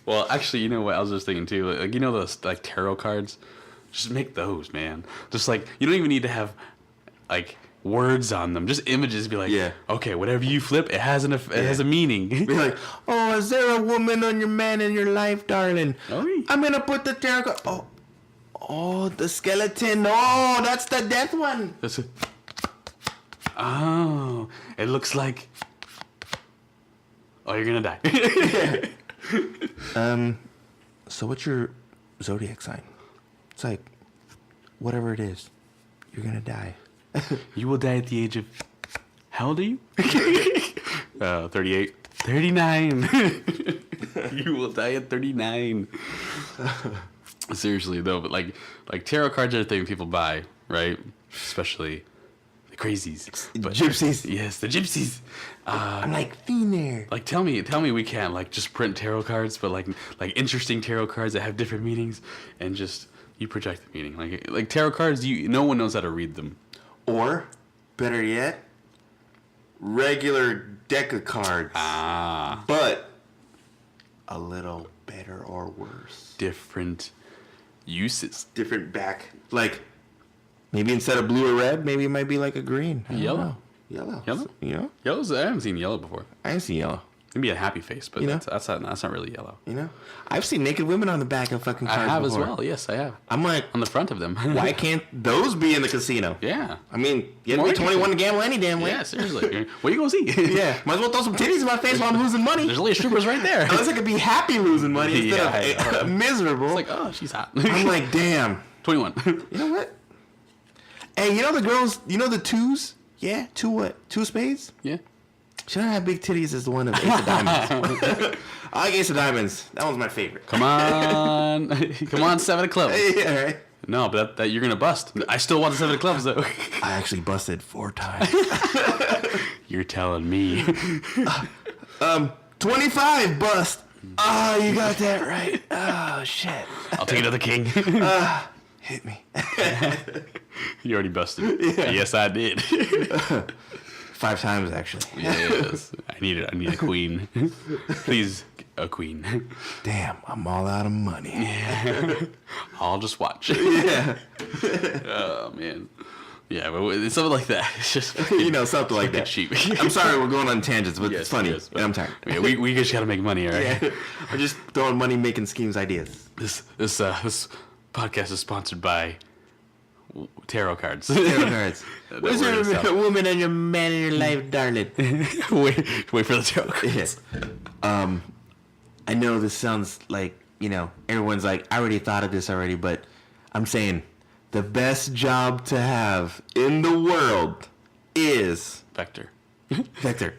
Well, actually, you know what I was just thinking too? Like, you know those like tarot cards? Just make those, man. Just like, you don't even need to have like words on them. Just images. Be like, Yeah. Okay, whatever you flip, it has it has a meaning. Be like, oh, is there a woman on your man in your life, darling? Oh, yeah. I'm gonna put the tarot card. Oh, the skeleton. Oh, that's the death one. That's it. Oh, it looks like. Oh, you're gonna die. So what's your zodiac sign? It's like, whatever it is, you're gonna die. You will die at the age of. How old are you? 38. 39. You will die at 39. Seriously though, but like tarot cards are the thing people buy, right? Especially the crazies. But, Gypsies. Yes, the gypsies. I'm like, Feener. Like tell me we can't like just print tarot cards, but like interesting tarot cards that have different meanings, and just you project the meaning. Like tarot cards, no one knows how to read them. Or, better yet, regular deck of cards. But a little better or worse. Different uses. Different back. Like, maybe instead of blue or red, maybe it might be like a green. I don't Yellow. know. Yellow. Yellow? You know? Yellow's. I haven't seen yellow before. I ain't seen yellow. Maybe a happy face, but You know? that's not really yellow. You know? I've seen naked women on the back of fucking I cards have before. as well. Yes, I have. I'm like, On the front of them. why can't those be in the casino? Yeah. I mean, you have to be 21 to gamble any damn way. Yeah, seriously. What are you gonna see? Yeah. Might as well throw some titties in my face while I'm losing money. There's only strippers right there. Unless I could be happy losing money instead Yeah, of miserable. It's like, oh, she's hot. I'm like, damn. 21. You know what? Hey, you know the girls, you know the twos? Yeah, two what? 2 spades? Yeah. She don't have big titties as the one of Ace of Diamonds. I like Ace of Diamonds. That one's my favorite. Come on. Come on, 7 of clubs. Yeah, right. No, but that you're gonna bust. I still want the 7 of clubs though. I actually busted 4 times. You're telling me. 25 bust. Oh, you got that right. Oh, shit. I'll take another king. Hit me. You already busted. Yeah. Yes, I did. 5 times actually. Yes, I need it. I need a queen. Please, a queen. Damn, I'm all out of money. Yeah. I'll just watch. Yeah. Oh man. Yeah, but it's something like that. It's just Something like that. cheap. I'm sorry we're going on tangents, but Yes, it's funny. yes, but- and I'm tired. Yeah, we just gotta make money, all right? Yeah. I'm just throwing money making schemes ideas. This podcast is sponsored by tarot cards. Tarot cards. That What's we're gonna your sell. woman and your man in your life, darling? wait for the tarot cards. Yes. I know this sounds like, everyone's like, I already thought of this already, but I'm saying the best job to have in the world is Vector. Vector.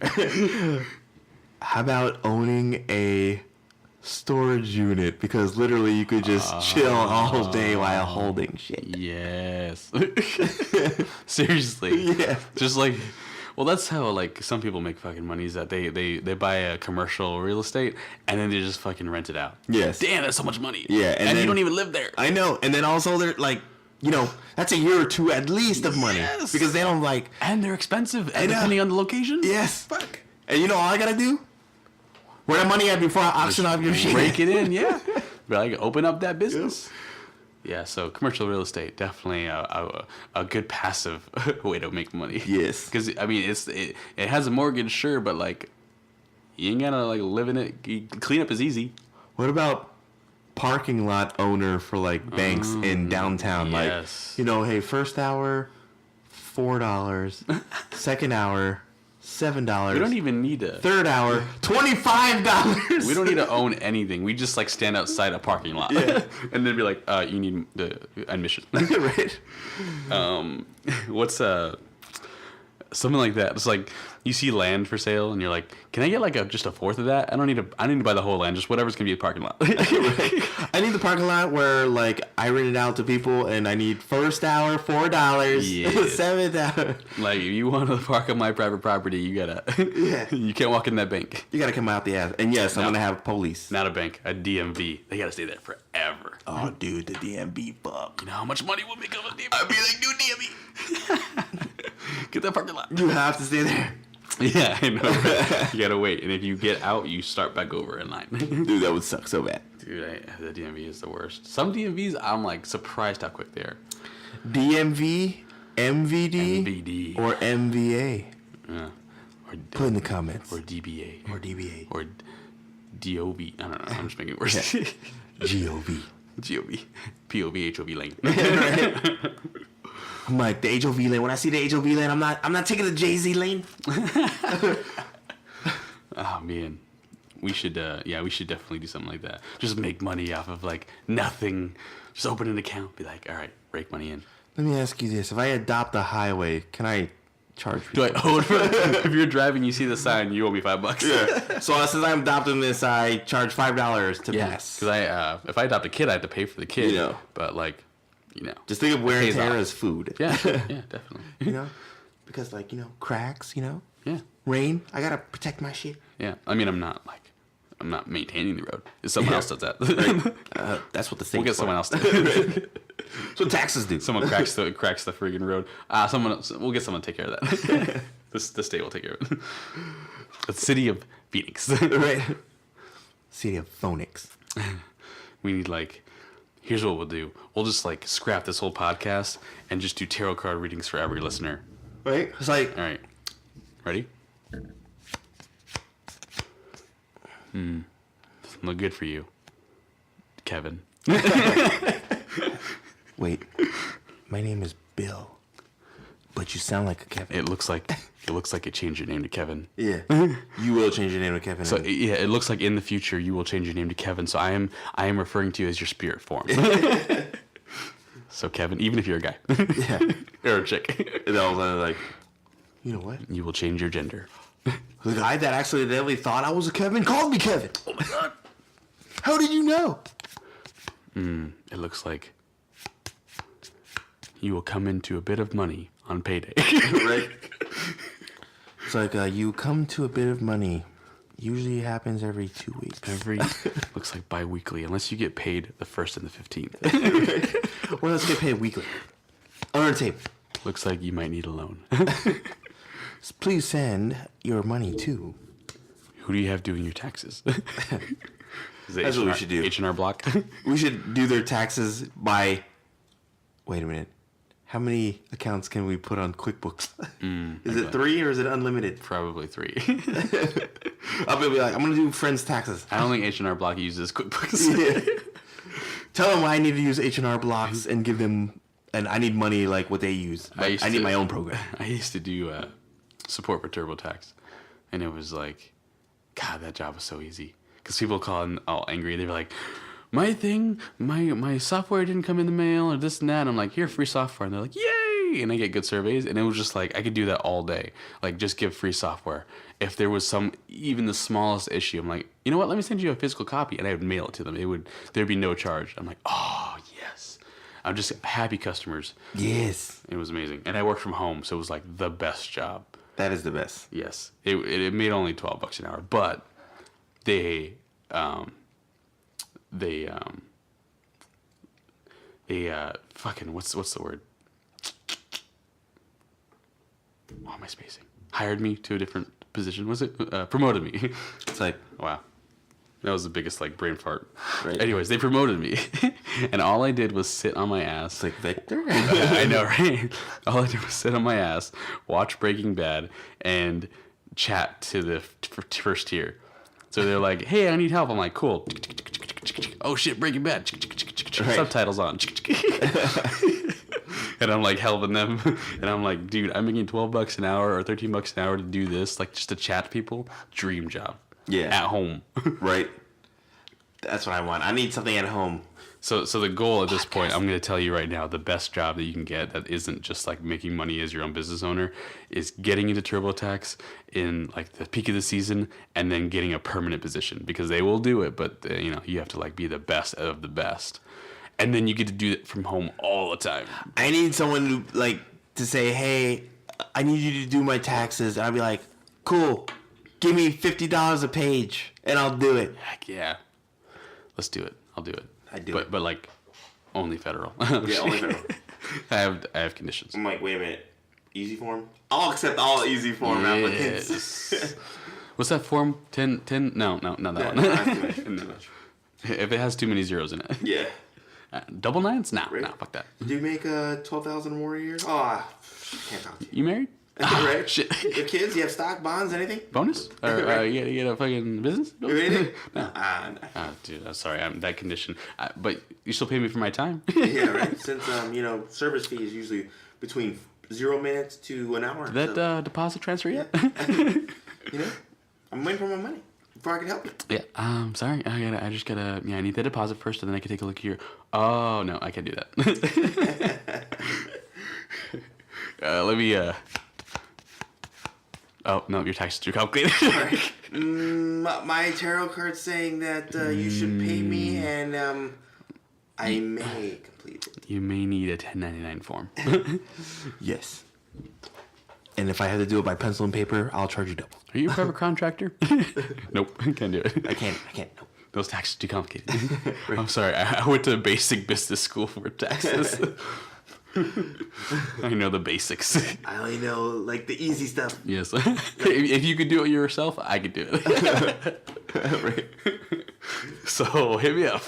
How about owning a storage unit? Because literally you could just chill all day while holding shit. Yes. Seriously. Yeah. Just like, well, that's how like some people make fucking money, is that they buy a commercial real estate and then they just fucking rent it out. Yes. Damn, that's so much money. Yeah, and then- you don't even live there. I know. And then also they're like, that's a year or two at least of money. Yes. Because they don't like, And they're expensive, I know. depending on the location. yes. Fuck. And all I gotta do? Where that money at before I auction off your shit? Break it in, yeah. But like, open up that business. Yeah, so commercial real estate, definitely a good passive way to make money. Yes. Because I mean, it has a mortgage, sure, but like, you ain't gotta like live in it. Clean up is easy. What about parking lot owner for like banks in downtown? yes. Like, hey, first hour, $4. Second hour, $7. We don't even need to. Third hour, $25. We don't need to own anything. We just like stand outside a parking lot, Yeah. and then be like, you need the admission. Right. What's something like that? It's like you see land for sale, and you're like, can I get like just a fourth of that? I need to buy the whole land. Just whatever's gonna be a parking lot. I need the parking lot where like I rent it out to people, and I need first hour $4, Yeah. $7. Like, if you want to park on my private property, you gotta. Yeah. You can't walk in that bank. You gotta come out the ass. And yes, I'm No. gonna have police. Not a bank, a DMV. They gotta stay there forever. Oh, dude, the DMV fuck. You know how much money we'll make off a DMV? I'd be like, dude, DMV. Get that parking lot. You have to stay there. Yeah, I know. You gotta wait, and if you get out, you start back over in line. Dude, that would suck so bad. Dude, the DMV is the worst. Some DMVs, I'm like surprised how quick they are. DMV, MVD, MVD. or MVA? Yeah. Or, Put in the comments. or DBA. Or DBA. Or DOB. I don't know. I'm just making it worse. GOV. GOB. POV, HOV lane. I'm like, the HOV lane. When I see the HOV lane, I'm not taking the Jay-Z lane. Oh, man. We should definitely do something like that. Just make money off of like nothing. Just open an account. Be like, all right, rake money in. Let me ask you this. If I adopt a highway, can I charge people? Do I owe it? If you're driving, you see the sign, you owe me $5. Yeah. So since I'm adopting this, I charge $5 to pass. Because if I adopt a kid, I have to pay for the kid. Yeah. But like, Just think of wear and pays tear off. as food. Yeah, yeah, definitely. Because like, cracks, Yeah, rain. I gotta protect my shit. yeah. I mean, I'm not maintaining the road. If someone Yeah. else does that, That's what the state. we'll get someone else to do it. That's what taxes do. Someone cracks the friggin' road. Someone else, we'll get someone to take care of that. The state will take care of it. The city of Phoenix. Right. City of Phoenix. We need here's what we'll do. We'll just scrap this whole podcast and just do tarot card readings for every listener. Right. It's like All right, ready? Doesn't look good for you, Kevin. Wait, my name is Bill, but you sound like a Kevin. It looks like you changed your name to Kevin. Yeah, you will change your name to Kevin. So yeah, it looks like in the future you will change your name to Kevin. So I am referring to you as your spirit form. So Kevin, even if you're a guy, yeah, or a chick, and I was like, you know what? you will change your gender. The guy that accidentally thought I was a Kevin called me Kevin. Oh my god! How did you know? It looks like you will come into a bit of money on payday. Right. It's like you come to a bit of money. Usually it happens every 2 weeks. Looks like bi-weekly, unless you get paid the 1st and the 15th. Well, let's get paid weekly. Under the table. Looks like you might need a loan. please send your money to. Who do you have doing your taxes? Is it That's what we should do. H&R Block? We should do their taxes by. Wait a minute. How many accounts can we put on QuickBooks? Is it 3 or is it unlimited? Probably 3. I'll be like, I'm gonna do friends' taxes. I don't think H&R Block uses QuickBooks. Yeah. Tell them I need to use H&R Blocks and give them, and I need money like what they use. I need my own program. I used to do support for TurboTax, and it was like, God, that job was so easy. Because people call in all angry. They were like, my software didn't come in the mail or this and that. And I'm like, here, free software. And they're like, yay! And I get good surveys. And it was just like, I could do that all day. Like, just give free software. If there was even the smallest issue, I'm like, you know what? Let me send you a physical copy. And I would mail it to them. There'd be no charge. I'm like, oh, yes. I'm just happy customers. Yes. It was amazing. And I worked from home. So it was like the best job. That is the best. Yes. It made only $12 an hour. But they fucking what's the word? Oh, am I spacing? Hired me to a different position. Was it promoted me? It's like, wow, that was the biggest like brain fart. Right. Anyways, they promoted me, and all I did was sit on my ass. it's like Victor. I know, right? All I did was sit on my ass, watch Breaking Bad, and chat to the first tier. So they're like, hey, I need help. I'm like, cool. Oh, shit, Breaking Bad. Right. Subtitles on. And I'm like helping them. And I'm like, dude, I'm making $12 an hour or $13 an hour to do this. Like, just to chat to people. Dream job. Yeah. At home. Right. That's what I want. I need something at home. So the goal at this point, I'm going to tell you right now, the best job that you can get that isn't just like making money as your own business owner is getting into TurboTax in like the peak of the season and then getting a permanent position, because they will do it, but you have to like be the best of the best. And then you get to do it from home all the time. I need someone to say, hey, I need you to do my taxes. And I'll be like, cool, give me $50 a page and I'll do it. Heck yeah. Let's do it. I'll do it. I do it. But like only federal. Yeah, only federal. I have conditions. I'm like, wait a minute. Easy form? I'll accept all easy form applicants. Yes. What's that form? 10? No, not that one. That's too much. If it has too many zeros in it. Yeah. Double nines? No, Right. no, fuck that. Do you make $12,000 or more a year? Oh, I can't talk to you. You married? Right? Shit. You have kids? You have stock, bonds, anything? Bonus? Or Right. you get a fucking business? Anything? No. Oh, dude, I'm sorry. I'm that condition. But you still pay me for my time? Yeah, right. Since service fee is usually between 0 minutes to an hour. Did that deposit transfer yet? I'm waiting for my money before I can help you. Yeah. Sorry. I just gotta. Yeah, I need the deposit first, and then I can take a look here. Oh no, I can't do that. Let me. Oh no, your tax is too complicated. Right. My tarot card's saying that you should pay me, and I may complete it. You may need a 1099 form. Yes. And if I have to do it by pencil and paper, I'll charge you double. Are you a private contractor? Nope, can't do it. I can't. Nope. Those taxes are too complicated. I'm sorry. I went to basic business school for taxes. I know the basics. I only know like the easy stuff. Yes. If you could do it yourself, I could do it. Right. So hit me up.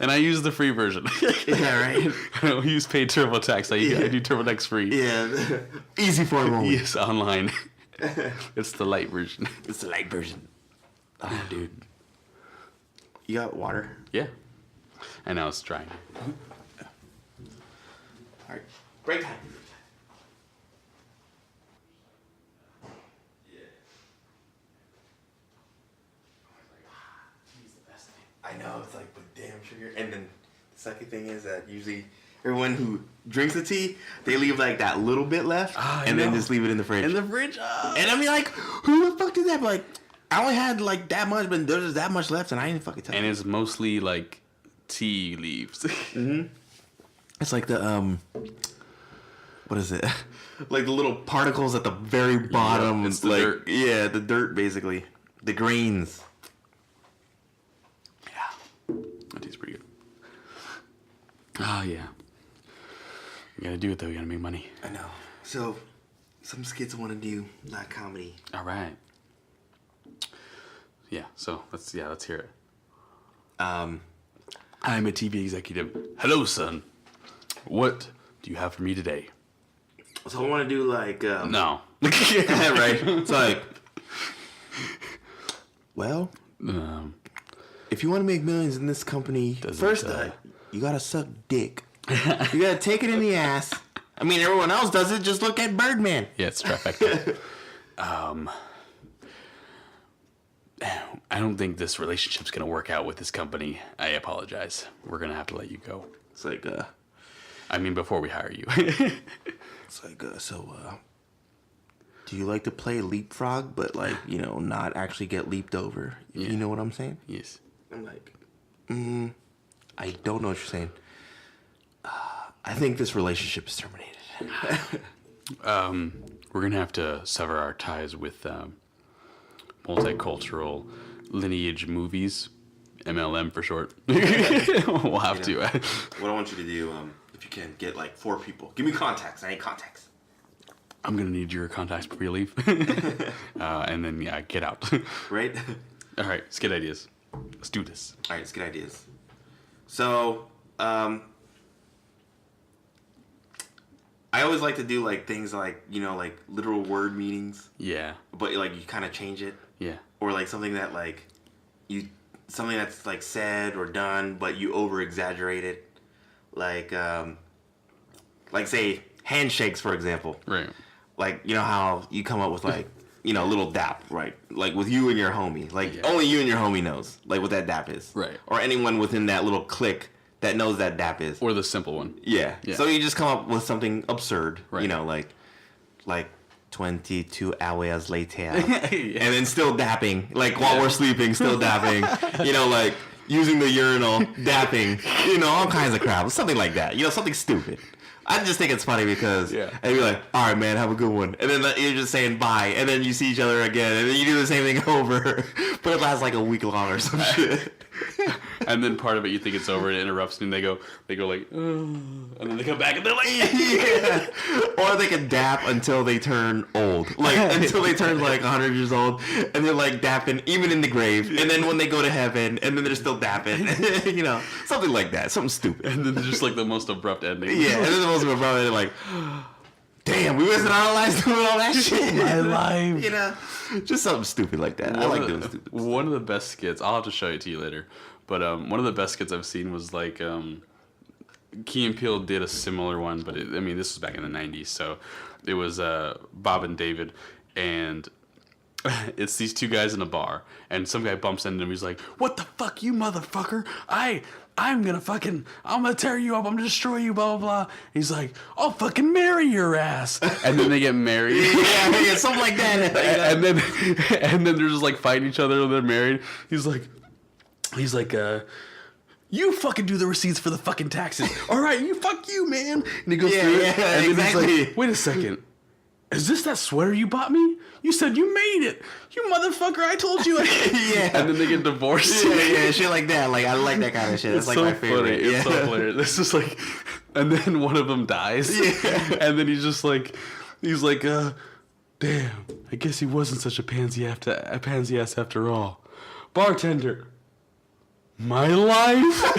And I use the free version. Yeah, right. I don't use paid TurboTax. I do TurboTax free. Yeah, easy form only. Yes, online. It's the light version. It's the light version. Oh, dude. You got water? Yeah. I know it's drying. All right. Break time. I know, it's like, but damn sugar. And then the second thing is that usually everyone who drinks the tea, they leave like that little bit left and then just leave it in the fridge. In the fridge? Oh. And I mean, like, who the fuck did that? But like, I only had like that much, but there's that much left, and I didn't fucking tell. And it's mostly like tea leaves. Mm-hmm. It's like the what is it? Like the little particles at the very bottom. It's the like dirt. Yeah, the dirt basically. The grains. Yeah. That tastes pretty good. Oh, yeah. You gotta do it, though. You gotta make money. I know. So some skits I want to do, not comedy. All right. Yeah. So let's hear it. I'm a TV executive. Hello, son. What do you have for me today? So I want to do like No. right. It's like, well, if you want to make millions in this company, first you gotta suck dick. You gotta take it in the ass. I mean, everyone else does it. Just look at Birdman. Yeah, it's trifecta. I don't think this relationship's gonna work out with this company. I apologize. We're gonna have to let you go. It's like, I mean, before we hire you. It's like, do you like to play leapfrog, but like, you know, not actually get leaped over? Yeah. You know what I'm saying? Yes. I'm like, I don't know what you're saying. I think this relationship is terminated. We're gonna have to sever our ties with multicultural lineage movies, MLM for short. We'll have to. What I want you to do, if you can, get like 4 people. Give me contacts. I need contacts. I'm gonna need your contacts before you leave, and then get out. Right? All right, skit ideas. Let's do this. All right, let's get ideas. So, I always like to do like things like, you know, like literal word meanings, Yeah. but like you kind of change it, Yeah. or like something that like something that's like said or done, but you over exaggerate it, like say handshakes, for example. Right. Like, you know how you come up with like, you know, little dap, right? Like with you and your homie. Like Yeah. only you and your homie knows like what that dap is. Right. Or anyone within that little clique that knows that dap is. Or the simple one. Yeah. Yeah. So you just come up with something absurd, Right. you know, like 22 hours later. Yeah. And then still dapping. Like while we're sleeping, still dapping. You know, like using the urinal, dapping. You know, all kinds of crap. Something like that. You know, something stupid. I just think it's funny because and you're like, all right, man, have a good one. And then you're just saying bye. And then you see each other again. And then you do the same thing over. But it lasts like a week long or some shit. And then part of it, you think it's over, and it interrupts, and they go like, and then they come back, and they're like, yeah. Or they can dap until they turn old. Like, until they turn like 100 years old, and they're like dapping, even in the grave. And then when they go to heaven, and then they're still dapping. You know, something like that. Something stupid. And then just like the most abrupt ending. Yeah, and then the most abrupt, they're like, damn, we wasted our lives doing all that shit. My life. You know, just something stupid like that. I like doing stupid stuff. One of the best skits, I'll have to show it to you later, but one of the best skits I've seen was like, Key and Peele did a similar one, but this was back in the 90s, so it was Bob and David, and it's these two guys in a bar, and some guy bumps into him, he's like, what the fuck, you motherfucker, I'm gonna tear you up, I'm gonna destroy you, blah, blah, blah. He's like, I'll fucking marry your ass. And then they get married. Yeah, something like that. and then they're just like fighting each other and they're married. He's like, you fucking do the receipts for the fucking taxes. All right, fuck you, man. And he goes through it. And then he's like, wait a second. Is this that sweater you bought me? You said you made it. You motherfucker, I told you. Yeah. And then they get divorced. Yeah, shit like that. Like, I like that kind of shit. That's like so my favorite. Funny. It's so hilarious. This is like, and then one of them dies. Yeah. And then he's like, damn, I guess he wasn't such a pansy ass after all. Bartender, my life?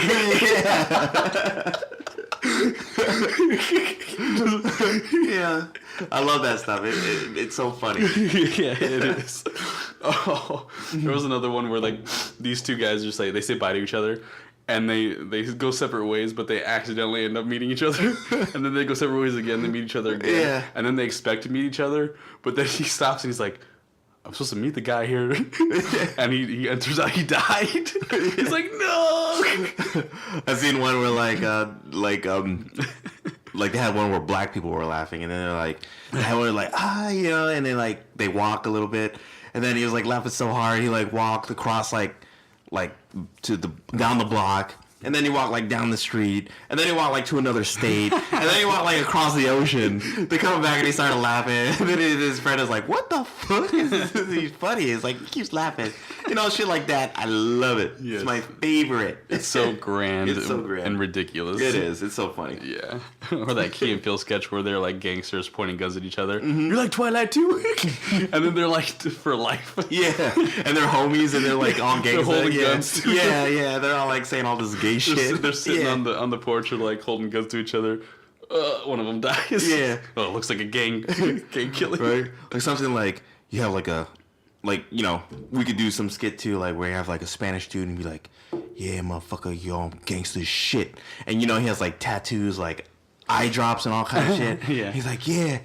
Yeah. I love that stuff. It's so funny. Yeah, it is. Oh, there was another one where like these two guys just like they say bye to each other, and they go separate ways, but they accidentally end up meeting each other, and then they go separate ways again. They meet each other again, yeah. And then they expect to meet each other, but then he stops and he's like, I'm supposed to meet the guy here. And he enters out, he died. He's like, no. I've seen one where like they had one where black people were laughing, and then they had one like, you know, and then like they walk a little bit, and then he was like laughing so hard, he like walked across like to down the block. And then he walked like down the street, and then he walked like to another state, and then he walked like across the ocean. They come back and he started laughing. And then his friend is like, "What the fuck? He's funny." It's like he keeps laughing, you know, shit like that. I love it. Yes. It's my favorite. It's so grand. It's so grand and ridiculous. It is. It's so funny. Yeah. Or that Key and Peele sketch where they're like gangsters pointing guns at each other. You're like Twilight too, and then they're like for life. Yeah, and they're homies, and they're like all gangsters. They're holding guns. Yeah. They're all like saying all this gay shit. They're sitting on the porch and like holding guns to each other. One of them dies. Yeah. Oh, it looks like a gang killing. Right. Like something like you have like a. Like, you know, we could do some skit too, like where you have like a Spanish dude and be like, yeah, motherfucker, yo, I'm gangster as shit. And you know, he has like tattoos, like eye drops and all kind of shit. Yeah. He's like, yeah,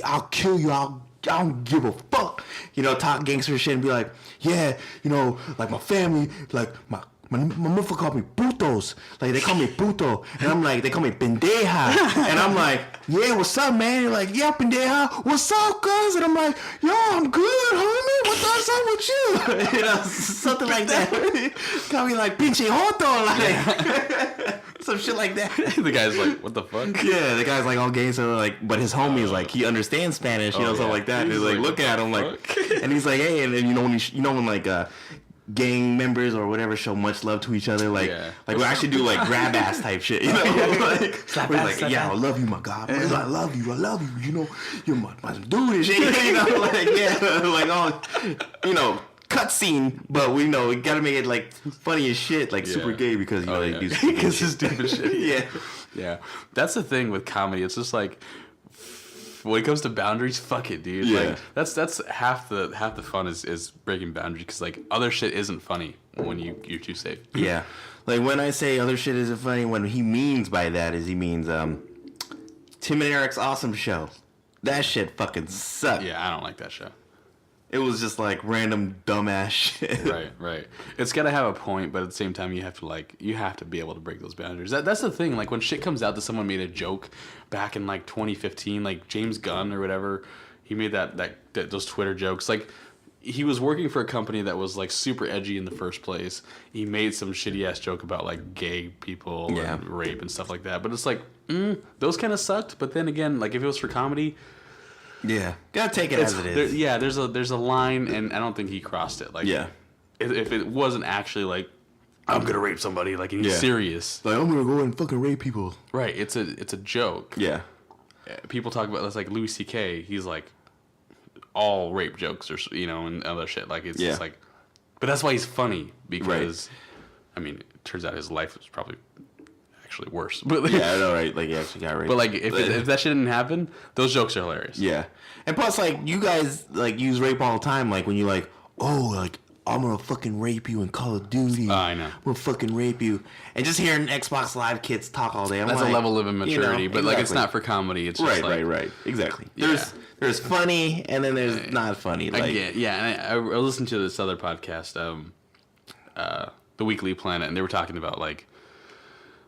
I'll kill you, I don't give a fuck. You know, talk gangster shit and be like, yeah, you know, like my family, like my motherfucker called me putos. Like, they call me puto. And I'm like, they call me pendeja. And I'm like, yeah, what's up, man? They're like, yeah, pendeja. What's up, cuz? And I'm like, yo, I'm good, homie. What's up with you? You know, something like that. Call me like, pinche joto. Like, some shit like that. The guy's like, what the fuck? Yeah, the guy's like all gay, so like, but his homie is like, he understands Spanish, you know, something like that. And he's like, looking at him like, and he's like, hey, and then you know when like, gang members or whatever show much love to each other, like we actually do like grab ass type shit, you know, like slap ass, like, yeah, I love you, my God, I love you, you know, you're my dude and shit, you know, like like all, you know, cutscene, but we know we gotta make it like funny as shit, like super gay because you know they do because it's stupid shit. Yeah, that's the thing with comedy. It's just like, when it comes to boundaries, fuck it, dude. Yeah. Like that's half the fun is breaking boundaries, because like other shit isn't funny when you're too safe. Yeah, like when I say other shit isn't funny, what he means by that is he means Tim and Eric's Awesome Show. That shit fucking sucked. Yeah, I don't like that show. It was just like random dumbass shit. Right. It's got to have a point, but at the same time, you have to be able to break those boundaries. That's the thing. Like when shit comes out that someone made a joke back in like 2015, like James Gunn or whatever, he made those Twitter jokes. Like he was working for a company that was like super edgy in the first place. He made some shitty ass joke about like gay people and rape and stuff like that. But it's like those kind of sucked. But then again, like if it was for comedy. Yeah, gotta take it as it is. There's a line, and I don't think he crossed it. Like, if it wasn't actually like, I'm gonna rape somebody, like, and he's serious, like I'm gonna go and fucking rape people. Right? It's a joke. Yeah. People talk about this, like Louis C.K. He's like, all rape jokes or and other shit. Like it's just like, but that's why he's funny because, I mean, it turns out his life was probably actually worse. But yeah, I know, right? Like he actually got raped. But like if that shit didn't happen, those jokes are hilarious. Yeah, and plus like you guys like use rape all the time. Like when you like, oh, like I'm gonna fucking rape you in Call of Duty. I know. I'm gonna fucking rape you, and just hearing Xbox Live kids talk all day. That's like, a level of immaturity, but like it's not for comedy. It's just right. Exactly. There's funny, and then there's not funny. Like and I listened to this other podcast, The Weekly Planet, and they were talking about like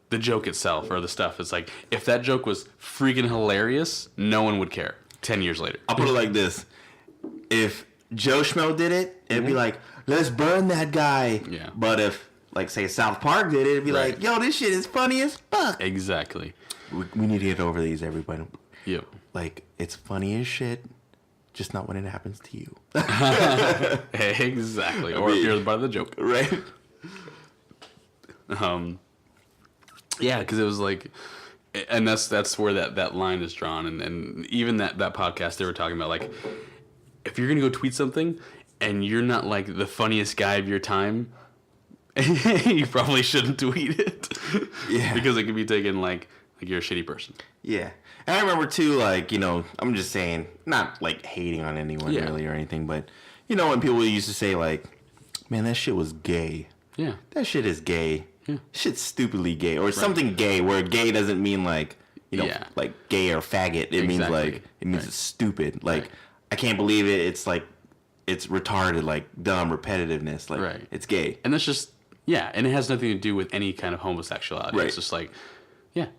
the joke itself or the stuff. It's like, if that joke was freaking hilarious, no one would care 10 years later. I'll put it like this. If Joe Schmo did it, it'd be like, let's burn that guy. Yeah. But if, like, say South Park did it, it'd be like, yo, this shit is funny as fuck. Exactly. We need to get over these, everybody. Yep. Like, it's funny as shit, just not when it happens to you. Exactly. Or if you're the butt of the joke. Right. Yeah, because it was like, and that's where that line is drawn, and even that podcast they were talking about, like, if you're gonna go tweet something and you're not like the funniest guy of your time, you probably shouldn't tweet it. Yeah, because it could be taken like you're a shitty person. Yeah, and I remember too, like, I'm just saying, not like hating on anyone really or anything, but when people used to say like, man, that shit was gay. Yeah, that shit is gay. Yeah. Shit's stupidly gay, or something gay, where gay doesn't mean like like gay or faggot. It means like it's stupid. Like I can't believe it. It's like it's retarded, like dumb repetitiveness. Like it's gay, and that's just and it has nothing to do with any kind of homosexuality. It's just like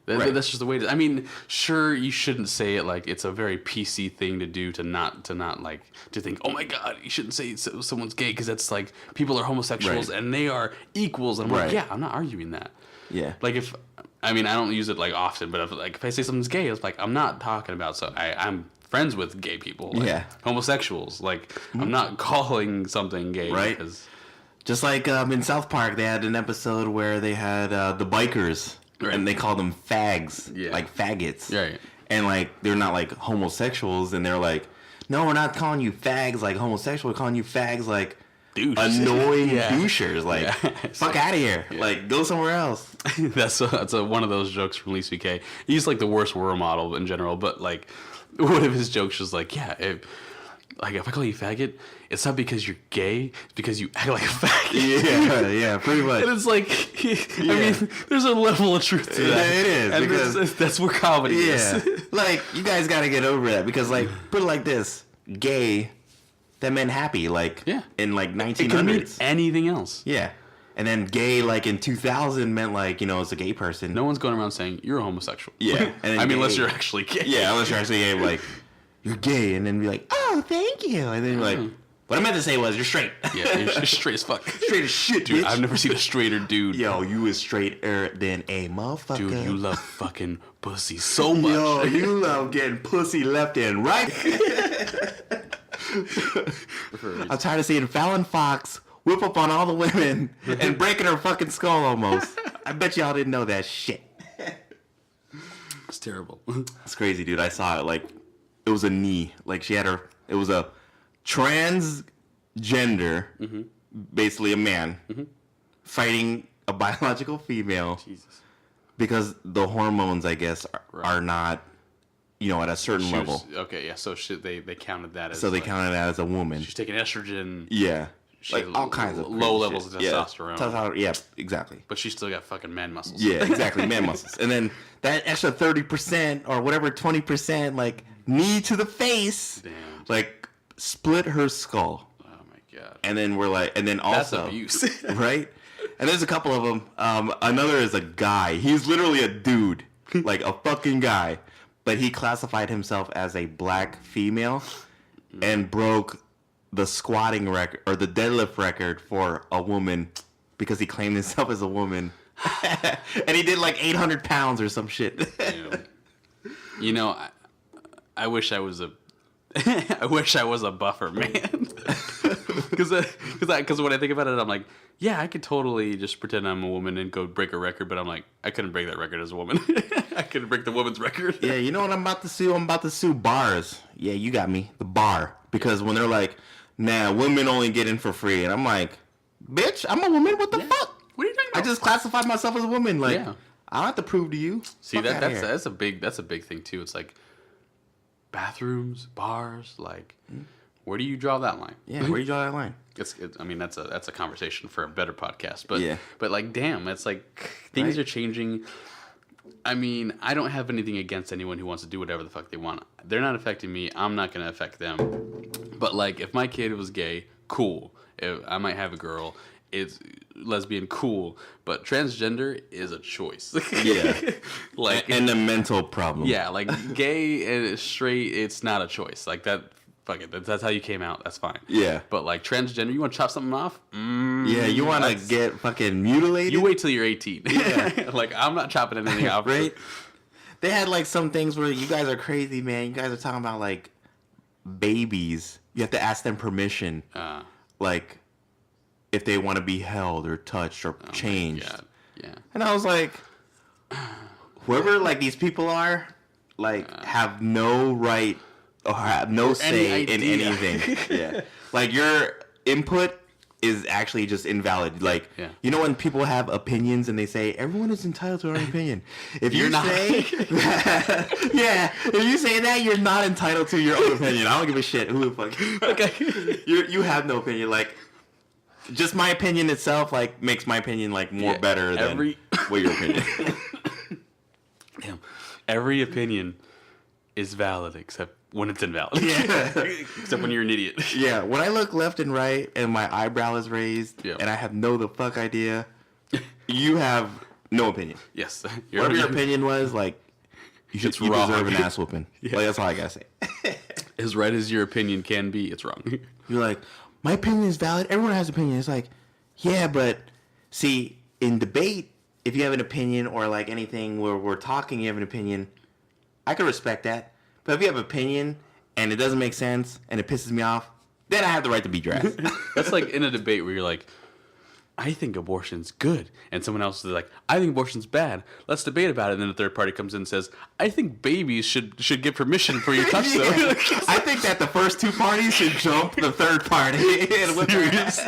that's just the way. I mean, sure, you shouldn't say it like it's a very PC thing to do, to not like to think, oh my God, you shouldn't say someone's gay, because that's like people are homosexuals and they are equals. And I'm like, I'm not arguing that. Yeah. Like I don't use it like often, but if I say something's gay, it's like I'm not talking about. So I'm friends with gay people. Like, homosexuals. Like I'm not calling something gay. Right. Just like in South Park, they had an episode where they had the bikers. and they call them fags, Yeah. like faggots. Right. And like they're not like homosexuals, and they're like, no, we're not calling you fags like homosexual. We're calling you fags like Douche. annoying Yeah. douchers. Like, fuck out of here. Yeah. Like, go somewhere else. That's one of those jokes from Louis C.K. He's like the worst role model in general, but like one of his jokes was like, yeah, if I call you faggot, it's not because you're gay, it's because you act like a faggot. Yeah, pretty much. And it's like, I mean, there's a level of truth to that. It is, and because that's where comedy is. Like, you guys got to get over that, because like, put it like this: gay, that meant happy. Like, in like 1900s. It could mean anything else. Yeah. And then gay, like in 2000, meant like, it's a gay person. No one's going around saying you're a homosexual. Yeah. And then unless you're actually gay. Yeah, unless you're actually gay, like, you're gay, and then be like, oh, thank you. And then you're like, what I meant to say was, you're straight. Yeah, you're straight as fuck. Straight as shit, dude. bitch. I've never seen a straighter dude. Yo, you is straighter than a motherfucker. Dude, you love fucking pussy so much. Yo, you love getting pussy left and right. I'm tired of seeing Fallon Fox whip up on all the women and breaking her fucking skull almost. I bet y'all didn't know that shit. It's terrible. It's crazy, dude. I saw it. Like, it was a knee. Like, it was a transgender, basically a man, fighting a biological female. Jesus. Because the hormones, I guess, are not, at a certain level. Okay, yeah. So they counted that as. So they counted that as a woman. She's taking estrogen. Yeah. She Like all kinds of low crazy levels shit. of testosterone. Yeah, exactly. But she's still got fucking man muscles. Yeah, exactly, man muscles. And then that extra 30% or whatever 20%, like knee to the face, Damn. like split her skull. Oh my god. And then also That's abuse. right? And there's a couple of them. Another is a guy. He's literally a dude, like a fucking guy, but he classified himself as a black female and broke the squatting record or the deadlift record for a woman because he claimed himself as a woman. And he did like 800 pounds or some shit. I wish I was a buffer man. Because when I think about it, I'm like, yeah, I could totally just pretend I'm a woman and go break a record, but I'm like, I couldn't break that record as a woman. I couldn't break the woman's record. Yeah, you know what I'm about to sue? I'm about to sue bars. Yeah, you got me. The bar. Because when they're like, nah, women only get in for free. And I'm like, bitch, I'm a woman? What the fuck? What are you talking about? I just classified myself as a woman. Like, Yeah. I don't have to prove to you. See, Fuck outta here. that's a big thing too. It's like bathrooms, bars, like where do you draw that line? Yeah, where you draw that line? I mean, that's a conversation for a better podcast. But Yeah. but like, damn, it's like things Right? are changing. I mean, I don't have anything against anyone who wants to do whatever the fuck they want. They're not affecting me. I'm not gonna affect them. But like, if my kid was gay, cool. If I might have a girl. It's lesbian, cool. But transgender is a choice. Yeah. Like And a mental problem. yeah, like gay and straight, it's not a choice. Like that, fuck it. That's how you came out. That's fine. Yeah. But like transgender, you want to chop something off? Yeah, you want to get fucking mutilated? You wait till you're 18. Yeah. Like I'm not chopping anything off. Right? They had like some things where you guys are crazy, man. You guys are talking about like babies. You have to ask them permission. Like if they want to be held or touched or changed. Yeah. And I was like, whoever like these people are, like have no right or have no say in idea. anything. Yeah. Like your input is actually just invalid. Like, you know when people have opinions and they say everyone is entitled to their own opinion. If you say yeah, if you say that, you're not entitled to your own opinion. I don't give a shit who the fuck. Okay. You have no opinion. Like, just my opinion itself like makes my opinion like more better than what your opinion. Damn. Every opinion is valid except when it's invalid. Yeah. Except when you're an idiot. Yeah, when I look left and right and my eyebrow is raised and I have no the fuck idea, you have no opinion. Yes. Whatever your opinion was, like, you deserve an ass whooping. Like, that's all I gotta say. As right as your opinion can be, it's wrong. You're like, my opinion is valid. Everyone has an opinion. It's like, yeah, but see, in debate, if you have an opinion or like anything where we're talking, you have an opinion, I can respect that. But if you have an opinion and it doesn't make sense and it pisses me off, then I have the right to beat your ass. That's like in a debate where you're like, I think abortion's good. And someone else is like, I think abortion's bad. Let's debate about it. And then the third party comes in and says, I think babies should get permission for you to touch them. I think that the first two parties should jump the third party. And whip their ass.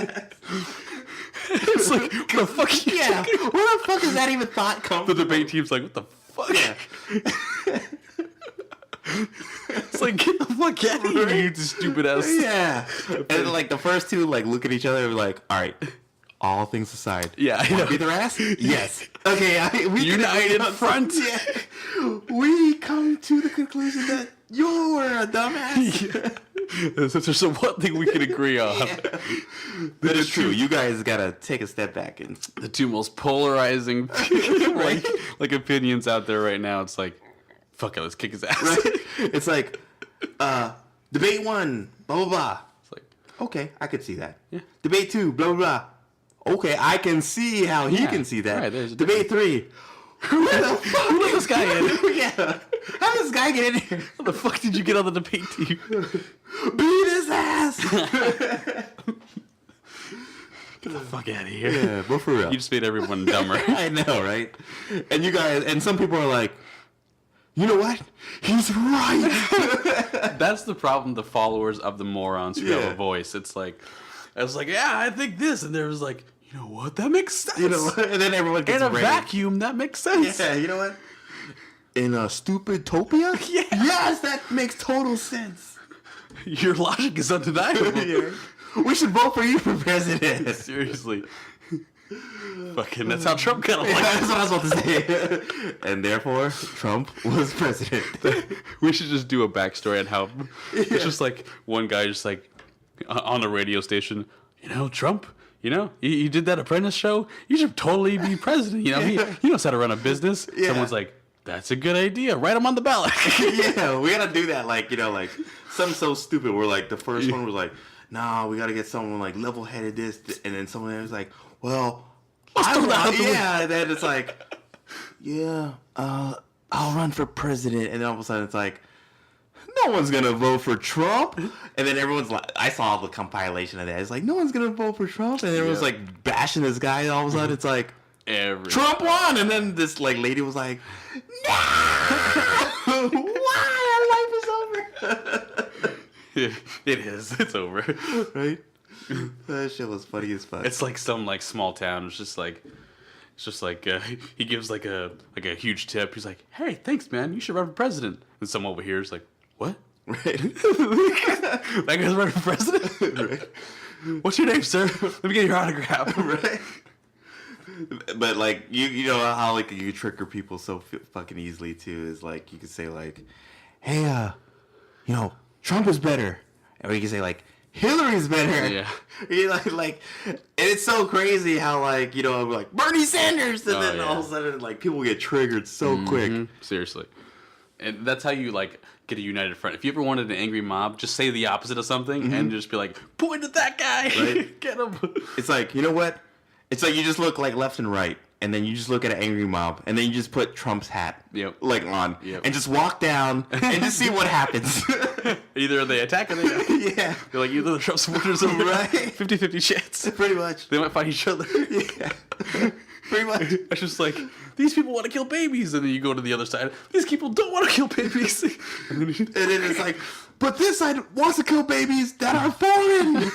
It's like, what the fuck? Yeah. Where the fuck is that even thought come The from? debate team's like, what the fuck? Yeah. It's like, get the fuck out of here, you stupid ass. Yeah. And like the first two like look at each other and be like, all right, all things aside. Yeah, I know. Beat their ass? Yes. Okay, we United front. Yeah. We come to the conclusion that you're a dumbass. Yeah. So there's one thing we can agree on. Yeah. That is true. You guys gotta take a step back and The two most polarizing like opinions out there right now. It's like, fuck it, let's kick his ass. right? It's like debate 1, blah blah blah. It's like, Okay, I could see that. Yeah. Debate 2, blah blah blah. Okay, I can see how he Yeah, can see that. right, there's a Debate 3. Who the fuck? who let this guy in? Yeah. How did this guy get in here? How the fuck did you get on the debate team? Beat his ass. Get the fuck out of here. Yeah, but for real. You just made everyone dumber. I know, right? And you guys, and some people are like, you know what? He's right. That's the problem. The followers of the morons who have Yeah. a voice. It's like, I was like, yeah, I think this, and there was like, you know what? That makes sense. You know what? And then everyone gets In a ready. vacuum, that makes sense. Yeah, you know what? In a stupid topia? Yeah. Yes, that makes total sense. Your logic is undeniable. Yeah. We should vote for you for president. Seriously. Fucking, that's how Trump got elected. Yeah, that's what I was about to say. And therefore, Trump was president. We should just do a backstory on how it's just like one guy just like on the radio station, you know, Trump, you know, he did that Apprentice show. You should totally be president. You know, he knows how to run a business. Yeah. Someone's like, that's a good idea. Write him on the ballot. Yeah, we gotta do that. Like, you know, like something so stupid where like the first one was like, nah, we gotta get someone like level-headed this, and then someone else was like, well, Let's throw that out the window. yeah, and then it's like, yeah, I'll run for president, and then all of a sudden it's like, no one's gonna vote for Trump, and then everyone's like, I saw the compilation of that. It's like, no one's gonna vote for Trump, and everyone's Yeah. like bashing this guy, and all of a sudden it's like, Every Trump won, and then this like lady was like, no, why? Our life is over. It is. It's over. Right? That shit was funny as fuck. It's like some like small town. It's just like he gives like a huge tip. He's like, "Hey, thanks, man. You should run for president." And someone over here is like, "What? right. That guy's running for president? Right. What's your name, sir? Let me get your autograph." Right. But like you know how like you trigger people so fucking easily too is like you could say like, hey, you know, Trump is better, or you can say like Hillary's better. Yeah. You like, and it's so crazy how like you know like Bernie Sanders, and Oh, then yeah. all of a sudden like people get triggered so quick. Seriously. And that's how you like get a united front. If you ever wanted an angry mob, just say the opposite of something and just be like, point at that guy. Right. Get him. It's like, you know what? It's like you just look like left and right, and then you just look at an angry mob, and then you just put Trump's hat like on, and just walk down and just see what happens. Either they attack or they don't. Yeah. They're like, either the Trump supporters or Right. 50-50 chance. Pretty much. They might fight each other. Yeah. Pretty much. It's just like, these people want to kill babies. And then you go to the other side. These people don't want to kill babies. And then And then it's like, but this side wants to kill babies that are foreign.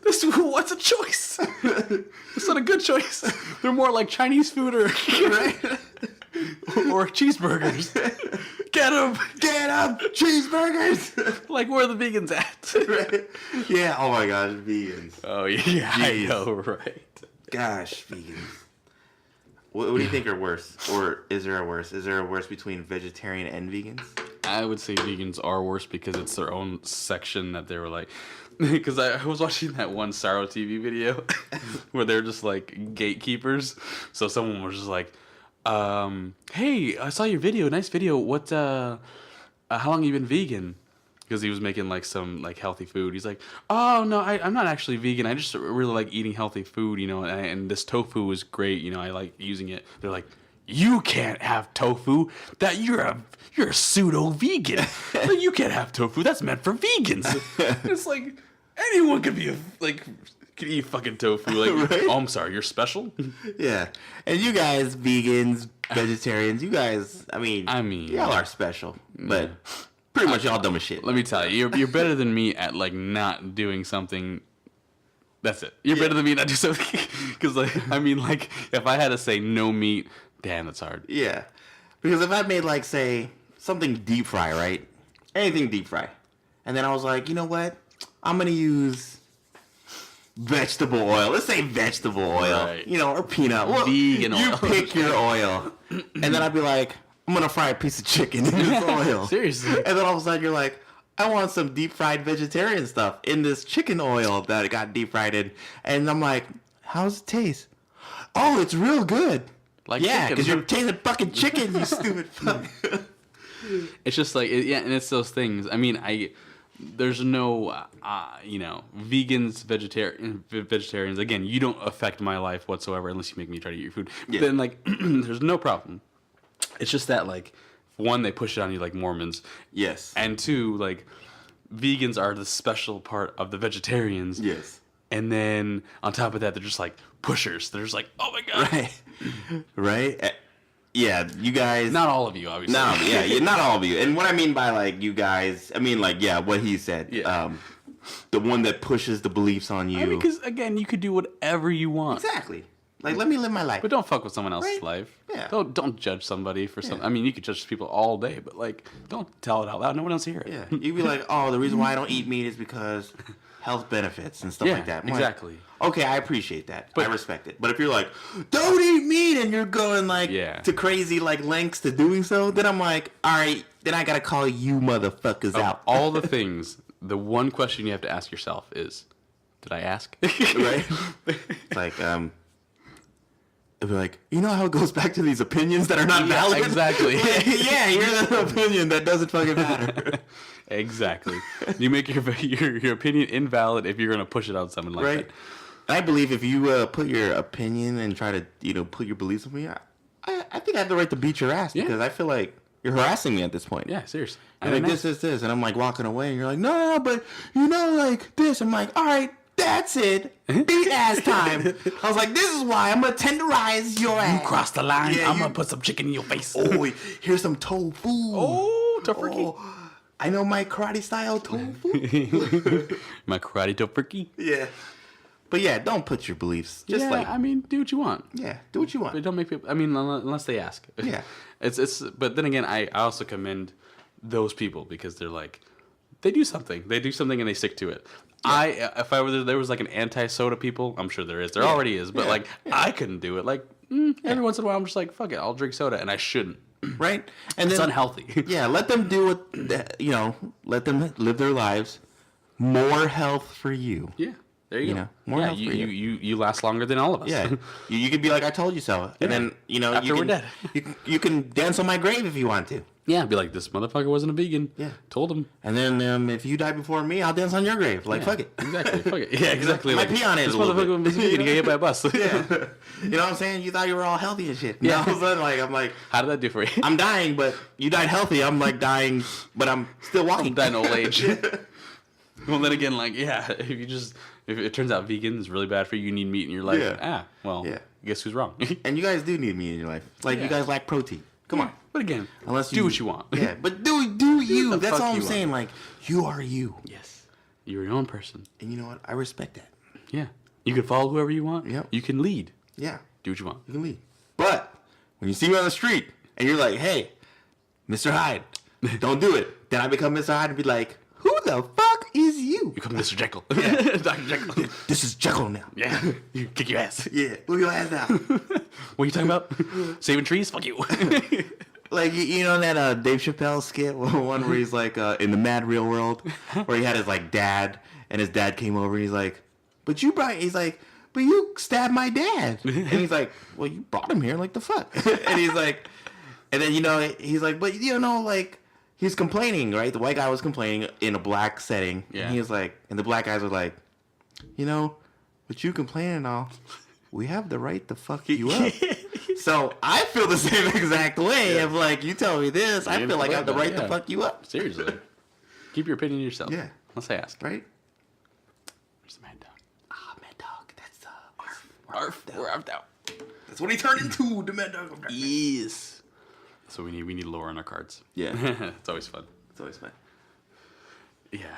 this what's a choice? It's not a good choice. They're more like Chinese food or or cheeseburgers. Get them. Get up, cheeseburgers. Like, where are the vegans at? Right? Yeah. Oh my gosh, vegans. Oh yeah, I Jeez. know, right? Gosh, vegans. What do you think are worse, or is there a worse? Is there a worse between vegetarian and vegans? I would say vegans are worse because it's their own section that they were like. Because I was watching that one Sorrow TV video where they're just like gatekeepers. So someone was just like, "Hey, I saw your video. Nice video. What? How long you been vegan?" Because he was making like some like healthy food. He's like, "Oh no, I'm not actually vegan. I just really like eating healthy food, you know. And this tofu is great. You know, I like using it." They're like, "You can't have tofu. That you're a pseudo vegan. You can't have tofu. That's meant for vegans." It's like anyone could be Can eat fucking tofu. Like, Right? oh, I'm sorry, you're special? Yeah. And you guys, vegans, vegetarians, you guys, I mean, y'all are special. But pretty much y'all dumb as shit. Let me tell you, you're better than me at, like, not doing something. That's it. You're better than me not do something. Because, like, I mean, like, if I had to say no meat, damn, that's hard. Yeah. Because if I made, like, say, something deep fry, right? Anything deep fry. And then I was like, you know what? I'm going to use vegetable oil. Let's say vegetable oil. Right. You know, or peanut. Well, Vegan you oil. pick your oil. And then I'd be like, I'm going to fry a piece of chicken in this oil. Seriously. And then all of a sudden you're like, I want some deep fried vegetarian stuff in this chicken oil that got deep fried in. And I'm like, how's it taste? Oh, it's real good. Like yeah, chicken. because you're tasting fucking chicken, you stupid fuck. It's just like, and it's those things. I mean, there's no, vegans, vegetarians. Again, you don't affect my life whatsoever unless you make me try to eat your food. Yeah. Then, like, there's no problem. It's just that, like, one, they push it on you like Mormons. Yes. And two, like, vegans are the special part of the vegetarians. Yes. And then on top of that, they're just like pushers. They're just like, oh my God. Right. Right? Yeah, you guys. Not all of you, obviously. No, yeah, not all of you. And what I mean by, like, you guys, I mean, like, yeah, what he said. Yeah. The one that pushes the beliefs on you. I mean, because, again, you could do whatever you want. Exactly. Like, let me live my life. But don't fuck with someone else's Right? life. Yeah. Don't judge somebody for something. I mean, you could judge people all day, but, like, don't tell it out loud. No one else hear it. Yeah. You'd be like, oh, the reason why I don't eat meat is because health benefits and stuff Yeah, like that. I'm exactly. Like, okay, I appreciate that. But- I respect it. But if you're like, don't eat meat, and you're going, like, Yeah. to crazy, like, lengths to doing so, then I'm like, all right, then I gotta call you motherfuckers out. All the things, the one question you have to ask yourself is, did I ask? Right? It's like, it'd be like, you know how it goes back to these opinions that are not Yeah, valid? exactly. Yeah, you're the opinion that doesn't fucking matter. Exactly. You make your opinion invalid if you're going to push it on someone like Right? that. And I believe if you put your opinion and try to, put your beliefs on me, I think I have the right to beat your ass Yeah. because I feel like you're harassing me at this point. Yeah, seriously. And like, this, and I'm like walking away, and you're like, no, but like this. I'm like, all right, that's it. Beat ass time. I was like, this is why I'm gonna tenderize your ass. You crossed the line. Yeah, I'm going to put some chicken in your face. Oh, here's some tofu. Oh, tofurkey. Oh, I know my karate style tofu. My karate tofurkey. Yeah. But yeah, don't put your beliefs. Just I mean, do what you want. yeah, do what you want. But don't make people. I mean, unless they ask. Yeah. It's. But then again, I also commend those people because they're like, they do something. They do something and they stick to it. Yeah. If I were there was like an anti-soda people, I'm sure there is. There already is. But like, I couldn't do it. Like every once in a while, I'm just like, fuck it, I'll drink soda, and I shouldn't. Right? And It's then unhealthy. yeah, let them do what let them live their lives. More health for you. Yeah. There you go. know, more yeah, health for you. you last longer than all of us. Yeah, you could be like, I told you so, and then After you we're can, dead. you can dance on my grave if you want to, Yeah, be like, this motherfucker wasn't a vegan. Yeah. Told him. and then if you die before me, I'll dance on your grave. Like, Yeah, fuck it. Exactly. Fuck it. Yeah, exactly. I might pee on it This a little motherfucker was vegan. He got hit by a bus. Yeah, you know what I'm saying? You thought you were all healthy and shit. Yeah. All of a sudden, like, I'm like, How did that do for you? I'm dying, but you died healthy. I'm like dying, but I'm still walking. I'm dying old age. Well, then again, like, yeah, if it turns out vegan is really bad for you, you need meat in your life. Yeah. Well, guess who's wrong? And you guys do need meat in your life. Like, you Yeah. guys lack protein. Come on. But again, Unless do what you want. Yeah, but do you. the That's fuck all I'm you saying. Like, you are you. Yes. You're your own person. And you know what? I respect that. Yeah. You can follow whoever you want. Yep. You can lead. Yeah, Do what you want. you can leave. But when you see me on the street and you're like, hey, Mr. Hyde, don't do it. Then I become Mr. Hyde and be like, who the fuck is you? You become Mr. Jekyll. Yeah. Dr. Jekyll. This is Jekyll now. Yeah. You kick your ass. Yeah, move your ass down. What are you talking about? Saving trees? Fuck you. Like, you know that Dave Chappelle skit, one where he's like in the mad real world, where he had his like dad, and his dad came over and he's like, but you stabbed my dad. And he's like, well, you brought him here, like, the fuck? And he's like, and then, he's like, but like, he's complaining, right? The white guy was complaining in a black setting. Yeah. And he was like, and the black guys were like, but you complaining and all, we have the right to fuck you up. So I feel the same exact way. If like you tell me this, I feel like I have the right to fuck you up. Seriously. Keep your opinion to yourself. Yeah. Unless I ask. Right? Where's the man dog? Ah, man, dog. Arf, we're arfed out. That's what he turned into. The Mad Dog. Yes. So we need lore on our cards. Yeah. It's always fun. It's always fun. Yeah.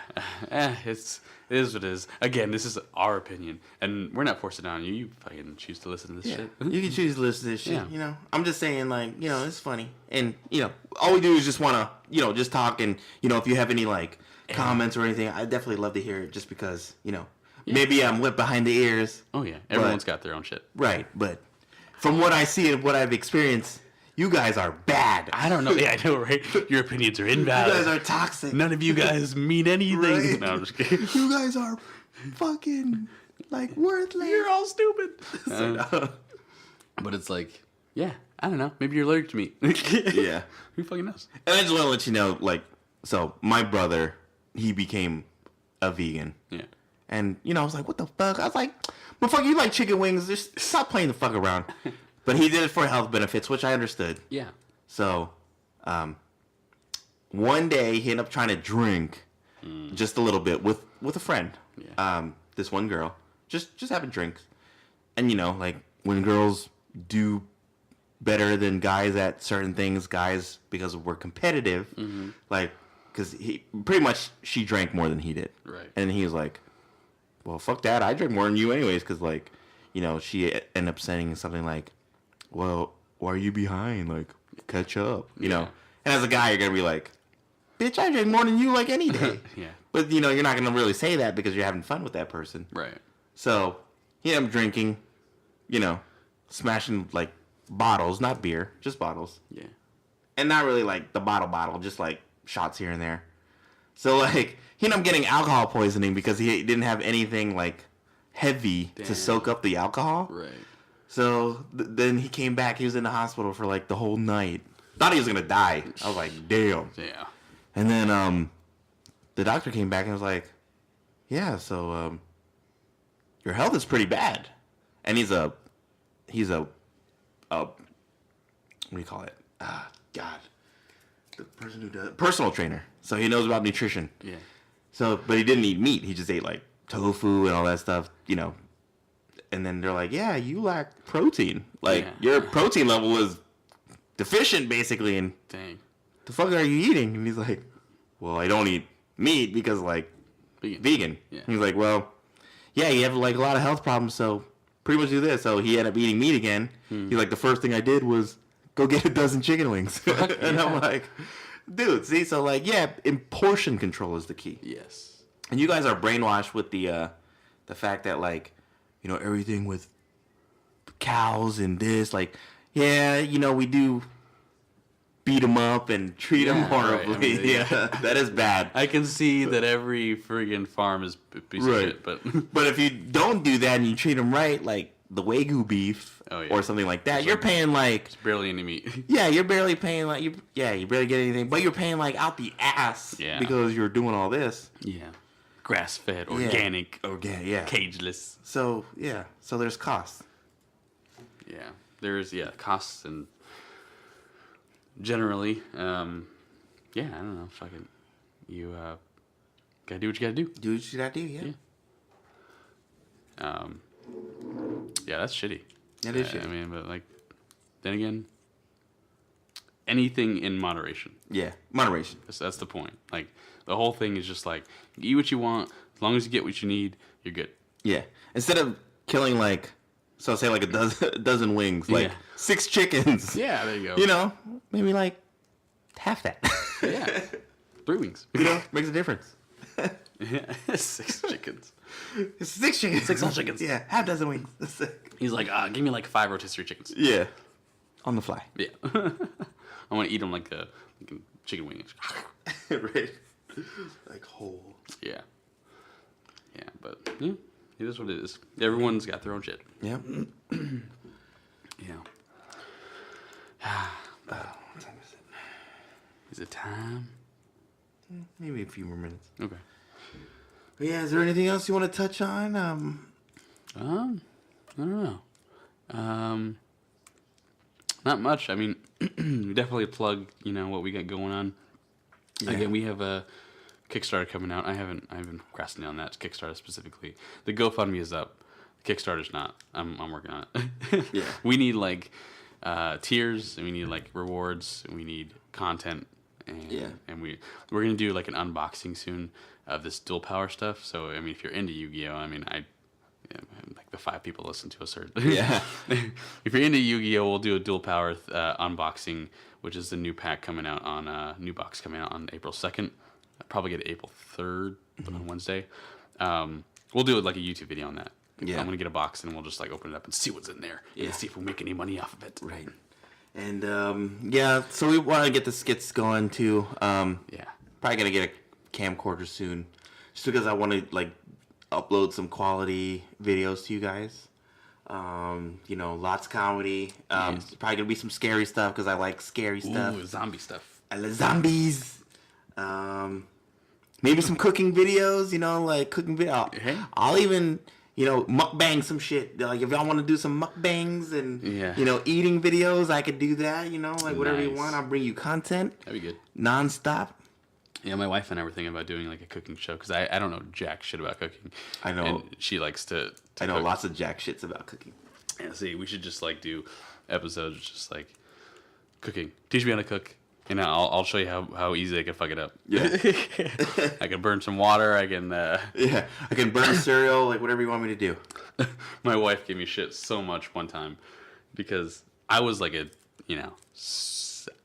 It is what it is. Again, this is our opinion, and we're not forcing it on you. You fucking choose to listen to this shit. You can choose to listen to this shit, Yeah. you know. I'm just saying, like, you know, it's funny. And, you know, all we do is just want to, you know, just talk. And, you know, if you have any, like, comments or anything, I'd definitely love to hear it just because, you know, maybe I'm wet behind the ears. Oh, yeah. Everyone's got their own shit. Right. But from what I see and what I've experienced, you guys are bad. I don't know. Yeah, I know, right? Your opinions are invalid. You guys are toxic. None of you guys mean anything. Right. No, I'm just kidding. You guys are fucking, like, worthless. You're all stupid. But it's like, yeah, I don't know. Maybe you're allergic to meat. Yeah. Who fucking knows? And I just want to let you know, like, so my brother, he became a vegan. Yeah. And, you know, I was like, what the fuck? I was like, motherfucker, you like chicken wings. Just stop playing the fuck around. But he did it for health benefits, which I understood. Yeah. So, one day he ended up trying to drink just a little bit with a friend. Yeah. This one girl. Just having drinks. And, you know, like, when girls do better than guys at certain things, guys, because we're competitive, like, because he pretty much she drank more than he did. Right. And he was like, well, fuck that. I drink more than you anyways, because, like, you know, she ended up saying something like, well, why are you behind? Like, catch up, you know? And as a guy, you're going to be like, bitch, I drink more than you, like, any day. Yeah. But, you know, you're not going to really say that because you're having fun with that person. Right. So, he ended up drinking, you know, smashing, like, bottles, not beer, just bottles. Yeah. And not really, like, the bottle, just, like, shots here and there. So, like, he ended up getting alcohol poisoning because he didn't have anything, like, heavy to soak up the alcohol. Right. So, then he came back. He was in the hospital for, like, the whole night. Thought he was going to die. I was like, damn. Yeah. And then, the doctor came back and was like, yeah, so, your health is pretty bad. And he's a, what do you call it? God. The person who does, personal trainer. So he knows about nutrition. Yeah. So, but he didn't eat meat. He just ate, like, tofu and all that stuff, you know. And then they're like, yeah, you lack protein. Like, your protein level is deficient, basically. And Dang. the fuck are you eating? And he's like, well, I don't eat meat because, like, vegan. Yeah. He's like, well, yeah, you have, like, a lot of health problems, so pretty much do this. So he ended up eating meat again. He's like, the first thing I did was go get a dozen chicken wings. And I'm like, dude, see? So, like, yeah, portion control is the key. Yes. And you guys are brainwashed with the fact that, like, you know, everything with cows and this, like, yeah, you know, we do beat them up and treat them horribly. Right. I mean, yeah, that is bad. I can see that every friggin' farm is a piece of shit, but But if you don't do that and you treat them right, like the Wagyu beef or something like that, you're paying, like, it's barely any meat. yeah, you're barely paying, like, you barely get anything, but you're paying, like, out the ass because you're doing all this. Yeah. Grass-fed, organic, yeah. cageless. So, yeah, so there's costs. Yeah. There's, costs and generally, I don't know, fucking, you, gotta do what you gotta do. Do what you gotta do, yeah. Yeah, that's shitty. That is shitty. I mean, but, like, then again, anything in moderation. Yeah, moderation. That's the point. Like, the whole thing is just like, eat what you want. As long as you get what you need, you're good. Yeah. Instead of killing, like, so say, like, a dozen wings, like, 6 chickens. Yeah, there you go. You know, maybe, like, half that. Yeah. 3 wings. You know, makes a difference. Yeah. 6 chickens. 6 chickens. 6 whole chickens. Yeah, half dozen wings. He's like, give me like 5 rotisserie chickens. Yeah. On the fly. Yeah. I want to eat them like a chicken wing. Right. Like whole. Yeah. Yeah, but yeah, it is what it is. Everyone's got their own shit. Yeah. Yeah. What time is it? Is it time? Maybe a few more minutes. Okay. But yeah, is there anything else you want to touch on? I don't know. Not much. I mean, we definitely plug, what we got going on. Yeah. Again, we have a Kickstarter coming out. I've been procrastinating on that Kickstarter specifically. The GoFundMe is up. Kickstarter's not. I'm working on it. Yeah. We need like tiers, and we need like rewards, and we need content, and we're gonna do like an unboxing soon of this dual power stuff. So I mean, if you're into Yu-Gi-Oh, I mean, like the 5 people listen to us are. Yeah. If you're into Yu-Gi-Oh, we'll do a dual power unboxing, which is the new pack coming out on new box coming out on April 2nd. I'll probably get it April 3rd on Wednesday. We'll do it like a YouTube video on that. Yeah. I'm gonna get a box and we'll just like open it up and see what's in there and see if we make any money off of it. Right. And so we want to get the skits going too. Probably gonna get a camcorder soon, just because I want to like upload some quality videos to you guys. Lots of comedy. Probably gonna be some scary stuff because I like scary stuff. Ooh, zombie stuff. I love zombies. Maybe some cooking videos. Like cooking video. I'll even mukbang some shit. Like if y'all want to do some mukbangs and eating videos, I could do that. Like whatever you want. I'll bring you content. That'd be good. Non-stop. Yeah, my wife and I were thinking about doing like a cooking show because I don't know jack shit about cooking. I know. And she likes to I know cook. lots of jack shits about cooking. Yeah, see, we should just like do episodes just like cooking. Teach me how to cook, and I'll show you how easy I can fuck it up. Yeah. I can burn some water. I can. I can burn cereal, like whatever you want me to do. My wife gave me shit so much one time because I was like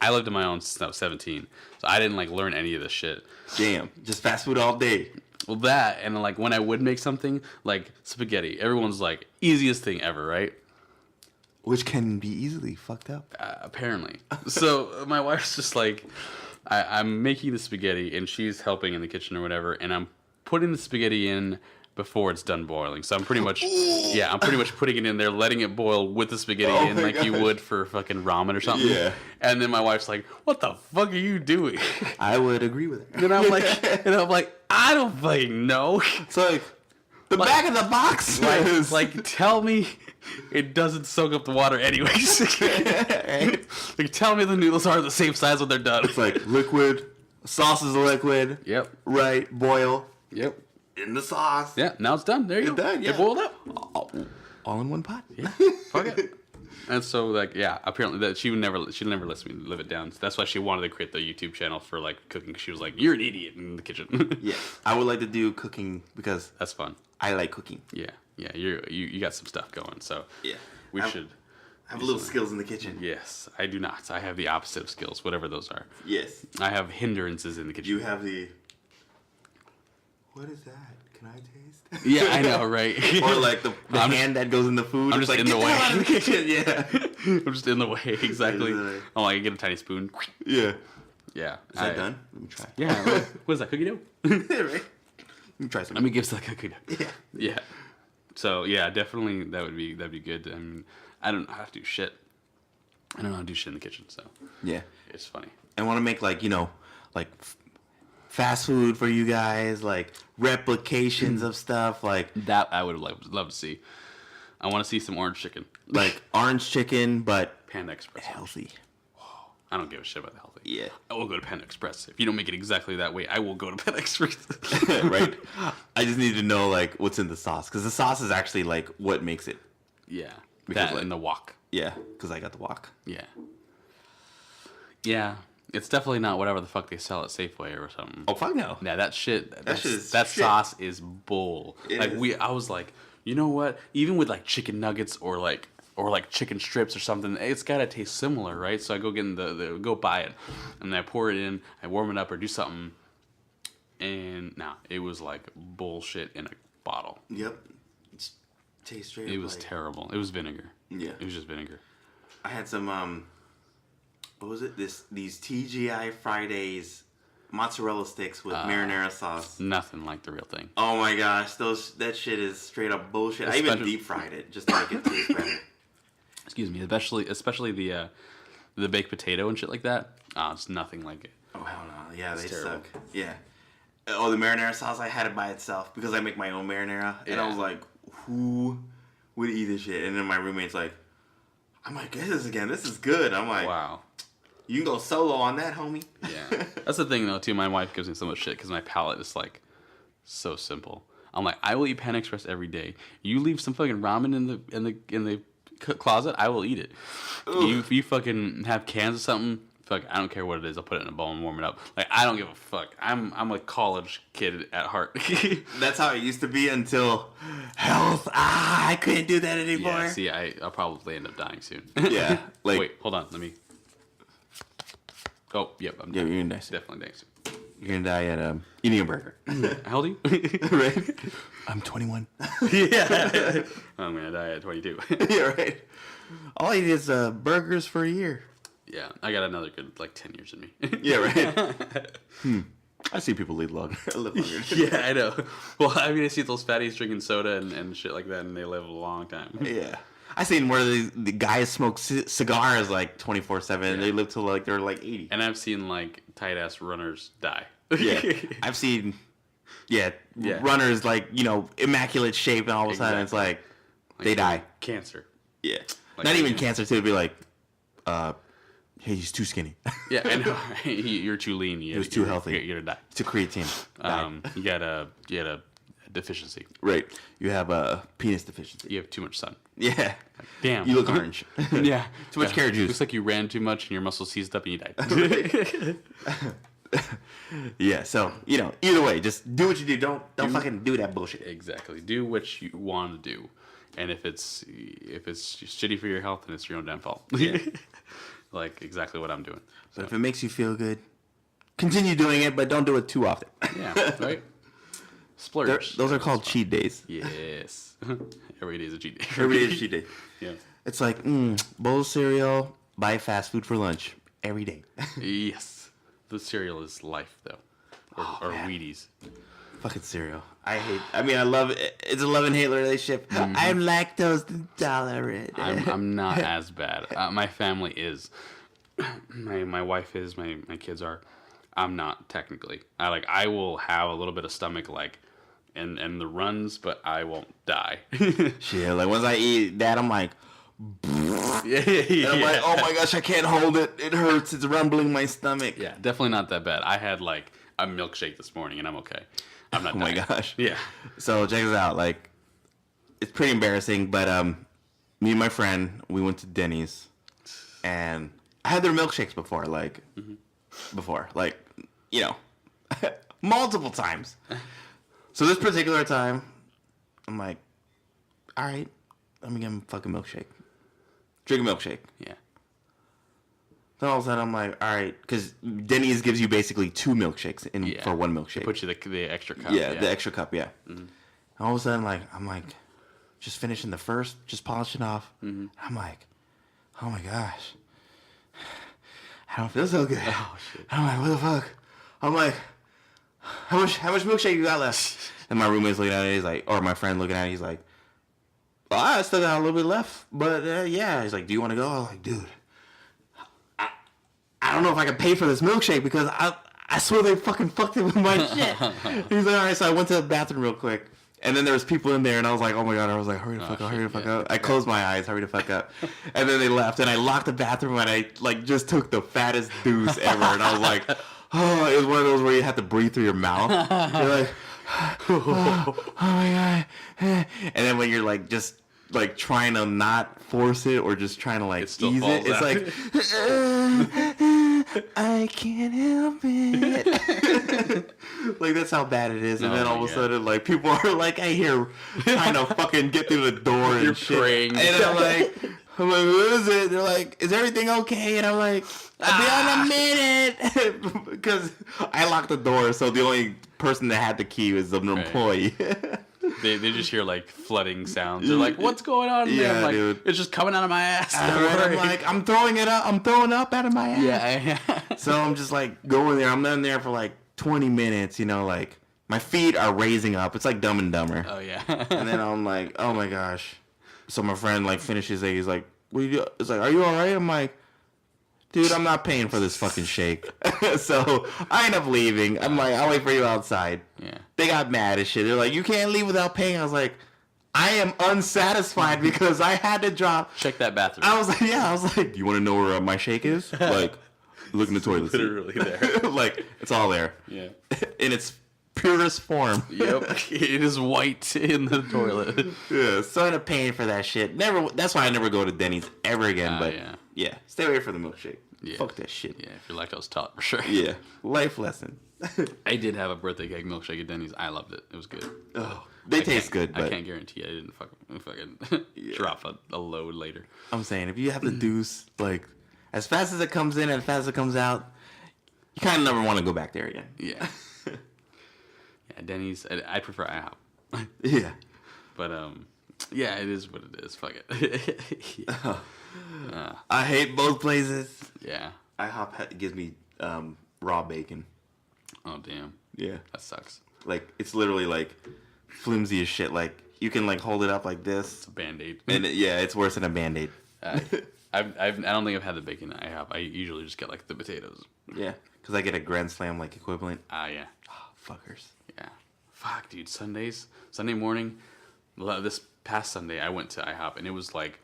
I lived on my own since I was 17, so I didn't like learn any of this shit. Damn, just fast food all day. Well, that and like when I would make something like spaghetti, everyone's like easiest thing ever, right? Which can be easily fucked up. Apparently. So my wife's just like, I'm making the spaghetti and she's helping in the kitchen or whatever, and I'm putting the spaghetti in before it's done boiling. So I'm pretty much, putting it in there, letting it boil with the spaghetti in like you would for fucking ramen or something. Yeah. And then my wife's like, "What the fuck are you doing?" I would agree with her. And I'm like, I don't fucking know. It's like the back of the box. Like, tell me it doesn't soak up the water anyways. Like, tell me the noodles are the same size when they're done. It's like liquid. Sauce is liquid. Yep. Right. Boil. Yep. In the sauce. Yeah. Now it's done. There you go. Done, yeah. It boiled up. All in one pot. Yeah. Fuck it. And so, like, yeah, apparently that she never lets me live it down. So that's why she wanted to create the YouTube channel for like cooking. She was like, "You're an idiot in the kitchen." Yeah, I would like to do cooking because that's fun. I like cooking. Yeah, yeah, you got some stuff going. So yeah, we should. I have little skills in the kitchen. Yes, I do not. I have the opposite of skills, whatever those are. Yes, I have hindrances in the kitchen. You have the. What is that? Can I taste? Yeah, I know, right? Or like the hand that goes in the food. I'm just like, in the way. Out of the kitchen. Yeah. I'm just in the way, exactly. I'm like, get a tiny spoon. Yeah. Yeah. Is that done? Let me try. Yeah. What is that, cookie dough? Right. Let me try some. Let me give some cookie dough. Yeah. Yeah. So yeah, definitely that'd be good. I mean, I don't have to do shit. I don't know how to do shit in the kitchen, so yeah, it's funny. I want to make like fast food for you guys, like replications of stuff, like that. I would love to see. I want to see some orange chicken, like orange chicken, but Panda Express healthy. I don't give a shit about the healthy. Yeah, I will go to Panda Express. If you don't make it exactly that way, I will go to Panda Express. Right. I just need to know like what's in the sauce, because the sauce is actually like what makes it. Yeah, because, that like, and the wok. Yeah, because I got the wok. Yeah. Yeah. It's definitely not whatever the fuck they sell at Safeway or something. Oh fuck no. Yeah, that shit. That sauce is bull. I was like, you know what? Even with like chicken nuggets or like chicken strips or something, it's gotta taste similar, right? So I go get go buy it, and I pour it in, I warm it up or do something, and it was like bullshit in a bottle. Yep. It tastes straight. It was terrible. It was vinegar. Yeah. It was just vinegar. I had some what was it? These TGI Fridays mozzarella sticks with marinara sauce. Nothing like the real thing. Oh my gosh, that shit is straight up bullshit. I even deep fried it just to make it taste better. Excuse me, especially the baked potato and shit like that. It's nothing like it. Oh hell no, yeah, it's they terrible. suck. Yeah. Oh, the marinara sauce, I had it by itself because I make my own marinara, and I was like, who would eat this shit? And then my roommate's like, I might get this again. This is good. I'm like, wow. You can go solo on that, homie. Yeah. That's the thing, though, too. My wife gives me so much shit because my palate is, like, so simple. I'm like, I will eat Panda Express every day. You leave some fucking ramen in the closet, I will eat it. You fucking have cans of something. Fuck, I don't care what it is. I'll put it in a bowl and warm it up. Like, I don't give a fuck. I'm a college kid at heart. That's how it used to be until health. I couldn't do that anymore. Yeah, see, I'll probably end up dying soon. Yeah. Like, wait, hold on. Let me. Oh, yep. Yeah, you're gonna die. Definitely dying soon. You're gonna die at eating a burger. How old are you? Right. I'm 21. Yeah. I'm gonna die at 22. Yeah, right. All I eat is burgers for a year. Yeah, I got another good 10 years in me. Yeah, right. I see people live longer. Yeah, I know. Well, I mean, I see those fatties drinking soda and shit like that, and they live a long time. Yeah. I seen where the guys smoke cigars 24/7. Yeah. They live till they're 80. And I've seen tight ass runners die. Yeah. I've seen runners immaculate shape, and all of a sudden it's they die. Cancer. Yeah. Not even cancer too. It'd be hey, he's too skinny. Yeah, I know. You're too lean. He was too healthy. You're gonna die. Too creatine. You had a deficiency. Right. You have a penis deficiency. You have too much sun. Yeah. Damn. You look orange. Yeah. Too much carrot juice. Looks like you ran too much and your muscles seized up and you died. Yeah. So either way, just do what you do. Don't fucking do that bullshit. Exactly. Do what you want to do, and if it's shitty for your health, then it's your own damn fault. Yeah. Exactly what I'm doing. But if it makes you feel good, continue doing it, but don't do it too often. Yeah. Right. Splurge. Those are called cheat days. Yes. Every day is a cheat day. Every day is a cheat day. Yeah. It's like, bowl of cereal, buy fast food for lunch. Every day. Yes. The cereal is life, though. Or Wheaties. Fucking cereal. I love it. It's a love and hate relationship. Mm-hmm. I'm lactose intolerant. I'm not as bad. My family is. My wife is. My kids are. I'm not technically. I will have a little bit of stomach and the runs, but I won't die. Shit, once I eat that, I'm like, yeah. And I'm like, oh my gosh, I can't hold it. It hurts. It's rumbling my stomach. Yeah, definitely not that bad. I had a milkshake this morning and I'm okay. I'm not dying. My gosh. Yeah. So check this out. It's pretty embarrassing, but me and my friend, we went to Denny's, and I had their milkshakes before, multiple times. So this particular time, I'm like, all right, let me get him a fucking milkshake. Drink a milkshake. Yeah. Then all of a sudden I'm like, all right, because Denny's gives you basically 2 milkshakes for one milkshake. They put you the extra cup. Yeah, the extra cup, yeah. Mm-hmm. All of a sudden, I'm just finishing the first, just polishing off. Mm-hmm. I'm like, oh my gosh. I don't feel so good. Oh, shit. I'm like, what the fuck? I'm like, how much milkshake you got left? And my roommate's looking at it, he's like, or my friend looking at it, he's like, well, I still got a little bit left, but yeah. He's like, do you want to go? I'm like, dude, I don't know if I can pay for this milkshake because I swear they fucking fucked it with my shit. He's like, all right, so I went to the bathroom real quick. And then there was people in there, and I was like, oh my god, I was like, hurry the fuck up, hurry the fuck up. I closed my eyes, hurry the fuck up. And then they left, and I locked the bathroom, and I just took the fattest deuce ever. And I was like, oh, it was one of those where you have to breathe through your mouth. You're like, oh my god. And then when you're just trying to not force it or just trying to ease it, it's I can't help it. That's how bad it is. And then all of a sudden, people are I hear trying to fucking get through the door and You're shit. praying. And I'm like, what is it? They're like, is everything okay? And I'm like, I'll be on a minute. Because I locked the door, so the only person that had the key was an employee. They just hear flooding sounds. They're like, "What's going on?" Yeah, I'm dude. It's just coming out of my ass. I'm like, I'm throwing it up. I'm throwing up out of my ass. Yeah. So I'm just going there. I'm in there for 20 minutes. My feet are raising up. It's like Dumb and Dumber. Oh yeah. And then I'm like, oh my gosh. So my friend finishes it. He's like, what do you do? It's like, are you all right? I'm like, dude, I'm not paying for this fucking shake. So I end up leaving. I'm like, I'll wait for you outside. Yeah. They got mad as shit. They're like, you can't leave without paying. I was like, I am unsatisfied because I had to drop. Check that bathroom. I was like, you want to know where my shake is? Look in the toilet seat. Literally there. It's all there. Yeah. And it's purest form. Yep, it is white in the toilet. Yeah, so I end up paying for that shit. Never. That's why I never go to Denny's ever again. But yeah, stay away from the milkshake. Yeah. Fuck that shit. Yeah, if you're lactose tolerant, for sure. Yeah, life lesson. I did have a birthday cake milkshake at Denny's. I loved it. It was good. Oh, they taste good, but I can't guarantee I didn't fucking drop a load later. I'm saying if you have the deuce, like as fast as it comes in and as fast as it comes out, you kind of never want to go back there again. Yeah. Yeah, Denny's. I prefer IHOP. Yeah. But yeah, it is what it is. Fuck it. I hate both places. Yeah. IHOP gives me raw bacon. Oh damn. Yeah. That sucks. Like it's literally like flimsy as shit. Like you can like hold it up like this. It's a Band-Aid. And it's worse than a Band-Aid. I don't think I've had the bacon at IHOP. I usually just get like the potatoes. Yeah. Because I get a Grand Slam like equivalent. Yeah. Oh, fuckers. Yeah. Fuck, dude. Sunday morning, this past Sunday, I went to IHOP and it was like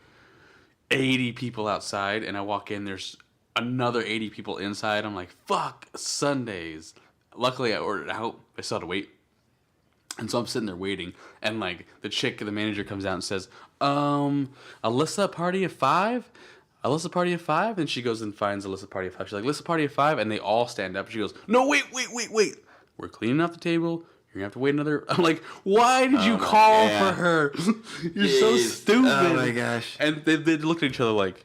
80 people outside, and I walk in, there's another 80 people inside. I'm like, fuck, Sundays. Luckily, I ordered out. I still had to wait. And so I'm sitting there waiting, and like the manager comes out and says, Alyssa, party of 5? Alyssa, party of 5? And she goes and finds Alyssa, party of 5. She's like, Alyssa, party of 5? And they all stand up. She goes, no, wait. We're cleaning up the table. You're going to have to wait another... I'm like, why did you call for her? You're so stupid. Oh, my gosh. And they looked at each other like,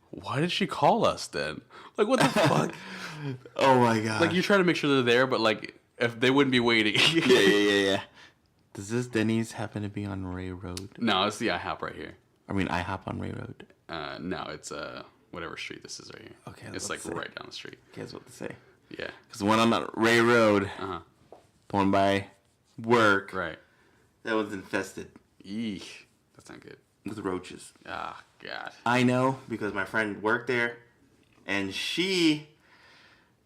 why did she call us then? Like, what the fuck? Oh, my God. Like, you're trying to make sure they're there, but, like, if they wouldn't be waiting. Yeah. Does this Denny's happen to be on Ray Road? No, it's the IHOP right here. I mean, IHOP on Ray Road. No, it's whatever street this is right here. Okay. It's like right down the street. Guess what to say. Yeah. Because the one on the Ray Road, the one by work, Right. that one's infested Eek. That's not good. with roaches. Ah, God. I know because my friend worked there, and she,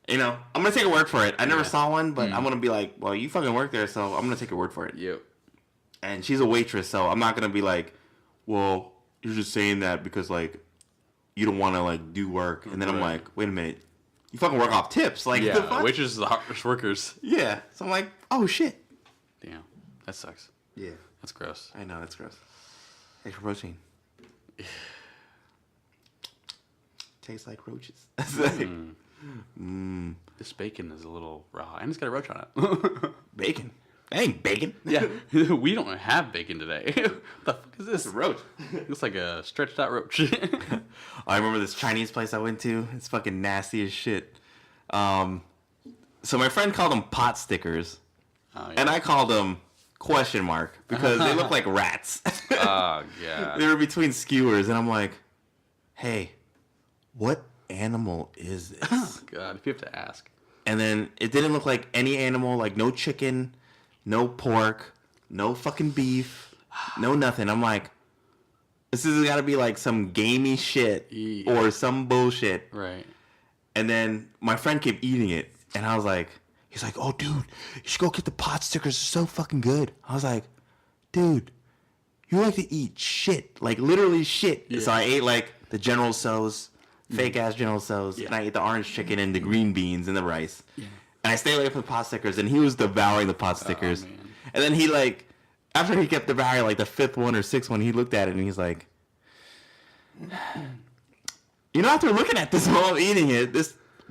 I'm gonna take her word for it. I never saw one, but I'm gonna be like, well, you fucking work there, so I'm gonna take her word for it. Yep. And she's a waitress, so I'm not gonna be like, well, you're just saying that because like you don't want to like do work, and then I'm like, wait a minute, you fucking work off tips, like the fuck? Waitresses are the hardest workers. Yeah. So I'm like, oh shit. Damn, that sucks. Yeah. That's gross. I know, that's gross. Extra protein. Tastes like roaches. This bacon is a little raw, and it's got a roach on it. Bacon. That ain't bacon. Yeah, we don't have bacon today. What the fuck is this? It's a roach. Looks like a stretched out roach. I remember this Chinese place I went to. It's fucking nasty as shit. So my friend called them pot stickers, and I called them question mark because they look like rats. Oh, yeah. They were between skewers, and I'm like, hey, what animal is this? Oh, God, if you have to ask. And then it didn't look like any animal, like no chicken, no pork, no fucking beef, no nothing. I'm like, this has got to be like some gamey shit or some bullshit. Right. And then my friend kept eating it, and I was like, he's like, oh, dude, you should go get the pot stickers. They're so fucking good. I was like, dude, you like to eat shit, like literally shit. Yeah. So I ate like the General Tso's, fake ass General Tso's, and I ate the orange chicken and the green beans and the rice. Yeah. And I stayed away from the pot stickers, and he was devouring the pot stickers. And then he like, after he kept devouring like the 5th one or 6th one, he looked at it and he's like, after looking at this while I'm eating it,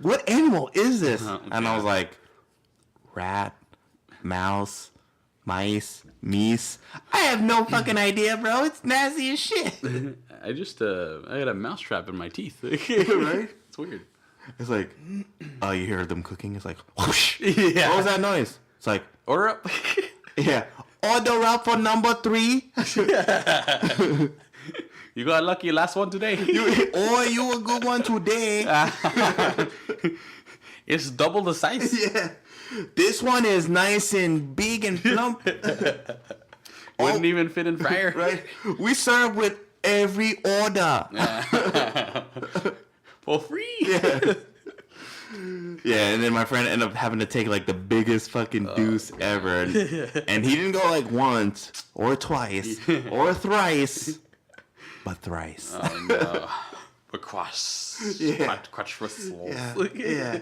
what animal is this? And I was like, rat, mouse, mice, meese. I have no fucking idea, bro. It's nasty as shit. I got a mouse trap in my teeth. Right? It's weird. It's like, oh, you hear them cooking? It's like, whoosh. Yeah. What was that noise? It's like, order up. Yeah. Order up for number 3. You got lucky last one today. You a good one today. It's double the size. Yeah. This one is nice and big and plump. Wouldn't even fit in fryer. Right? We serve with every order. For free. Yeah. Yeah, and then my friend ended up having to take like the biggest fucking deuce ever. And he didn't go like once or twice or thrice, but thrice. Oh no. But quash. Yeah. Quash for souls. Yeah.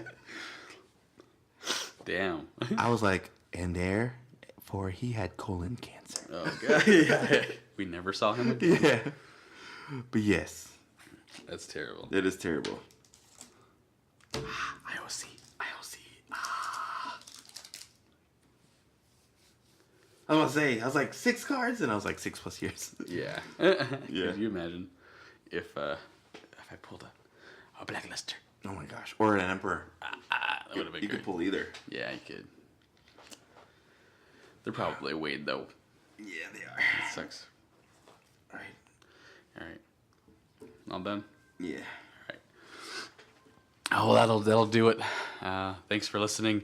Damn. I was like, And therefore, he had colon cancer. Oh god. Yeah. We never saw him again. Yeah. But yes, That's terrible. it is terrible. IOC. I was gonna say, I was like 6 cards, and I was like 6+ years. Yeah. Yeah. Could you imagine if I pulled a blacklister? Oh my gosh. Or an emperor. That would have been You great. could pull either. Yeah, you could. They're probably Wade though. Yeah, they are. It sucks. All right. All right. All done. Yeah. All right. Oh, well, that'll do it. Thanks for listening.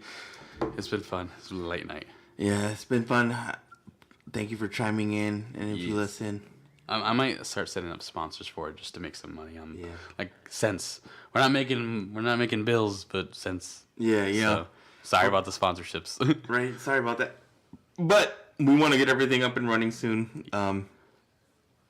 It's been fun. It's been a late night. Yeah, it's been fun. Thank you for chiming in, and if you Yes. listen. I might start setting up sponsors for it just to make some money on, Yeah. like cents. We're not making bills, but cents. Yeah, yeah. So, sorry about the sponsorships. Right. Sorry about that. But we want to get everything up and running soon.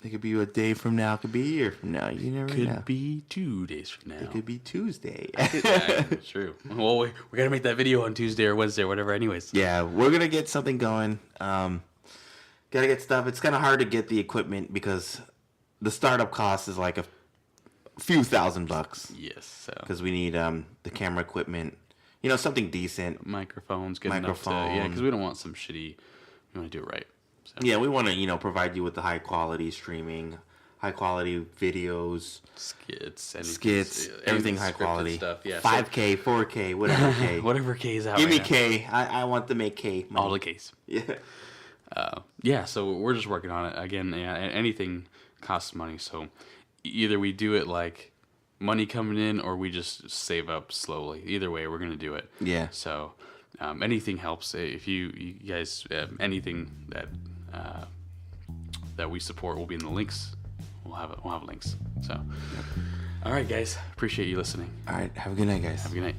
It could be a day from now. It could be a year from now. You never know. Could be 2 days from now. It could be Tuesday. Yeah, true. Well, we gotta make that video on Tuesday or Wednesday or whatever. Anyways. Yeah, we're gonna get something going. Gotta get stuff. It's kind of hard to get the equipment because the startup cost is like a few $1,000 Yes. So because we need the camera equipment. You know, something decent. microphones, good enough to because we don't want some shitty. We want to do it right. So. Yeah, we want to provide you with the high quality streaming, high quality videos, Skits, everything high scripted quality. stuff. Yeah. 5K, 4K, whatever K. Whatever K is out. Give me right now. K. I want to make K. money. All the Ks. Yeah. Yeah, so we're just working on it. Again, yeah, anything costs money. So either we do it like money coming in or we just save up slowly. Either way, we're going to do it. Yeah. So anything helps. If you guys, anything that we support will be in the links. We'll have links. So, all right, guys. Appreciate you listening. All right. Have a good night, guys. Have a good night.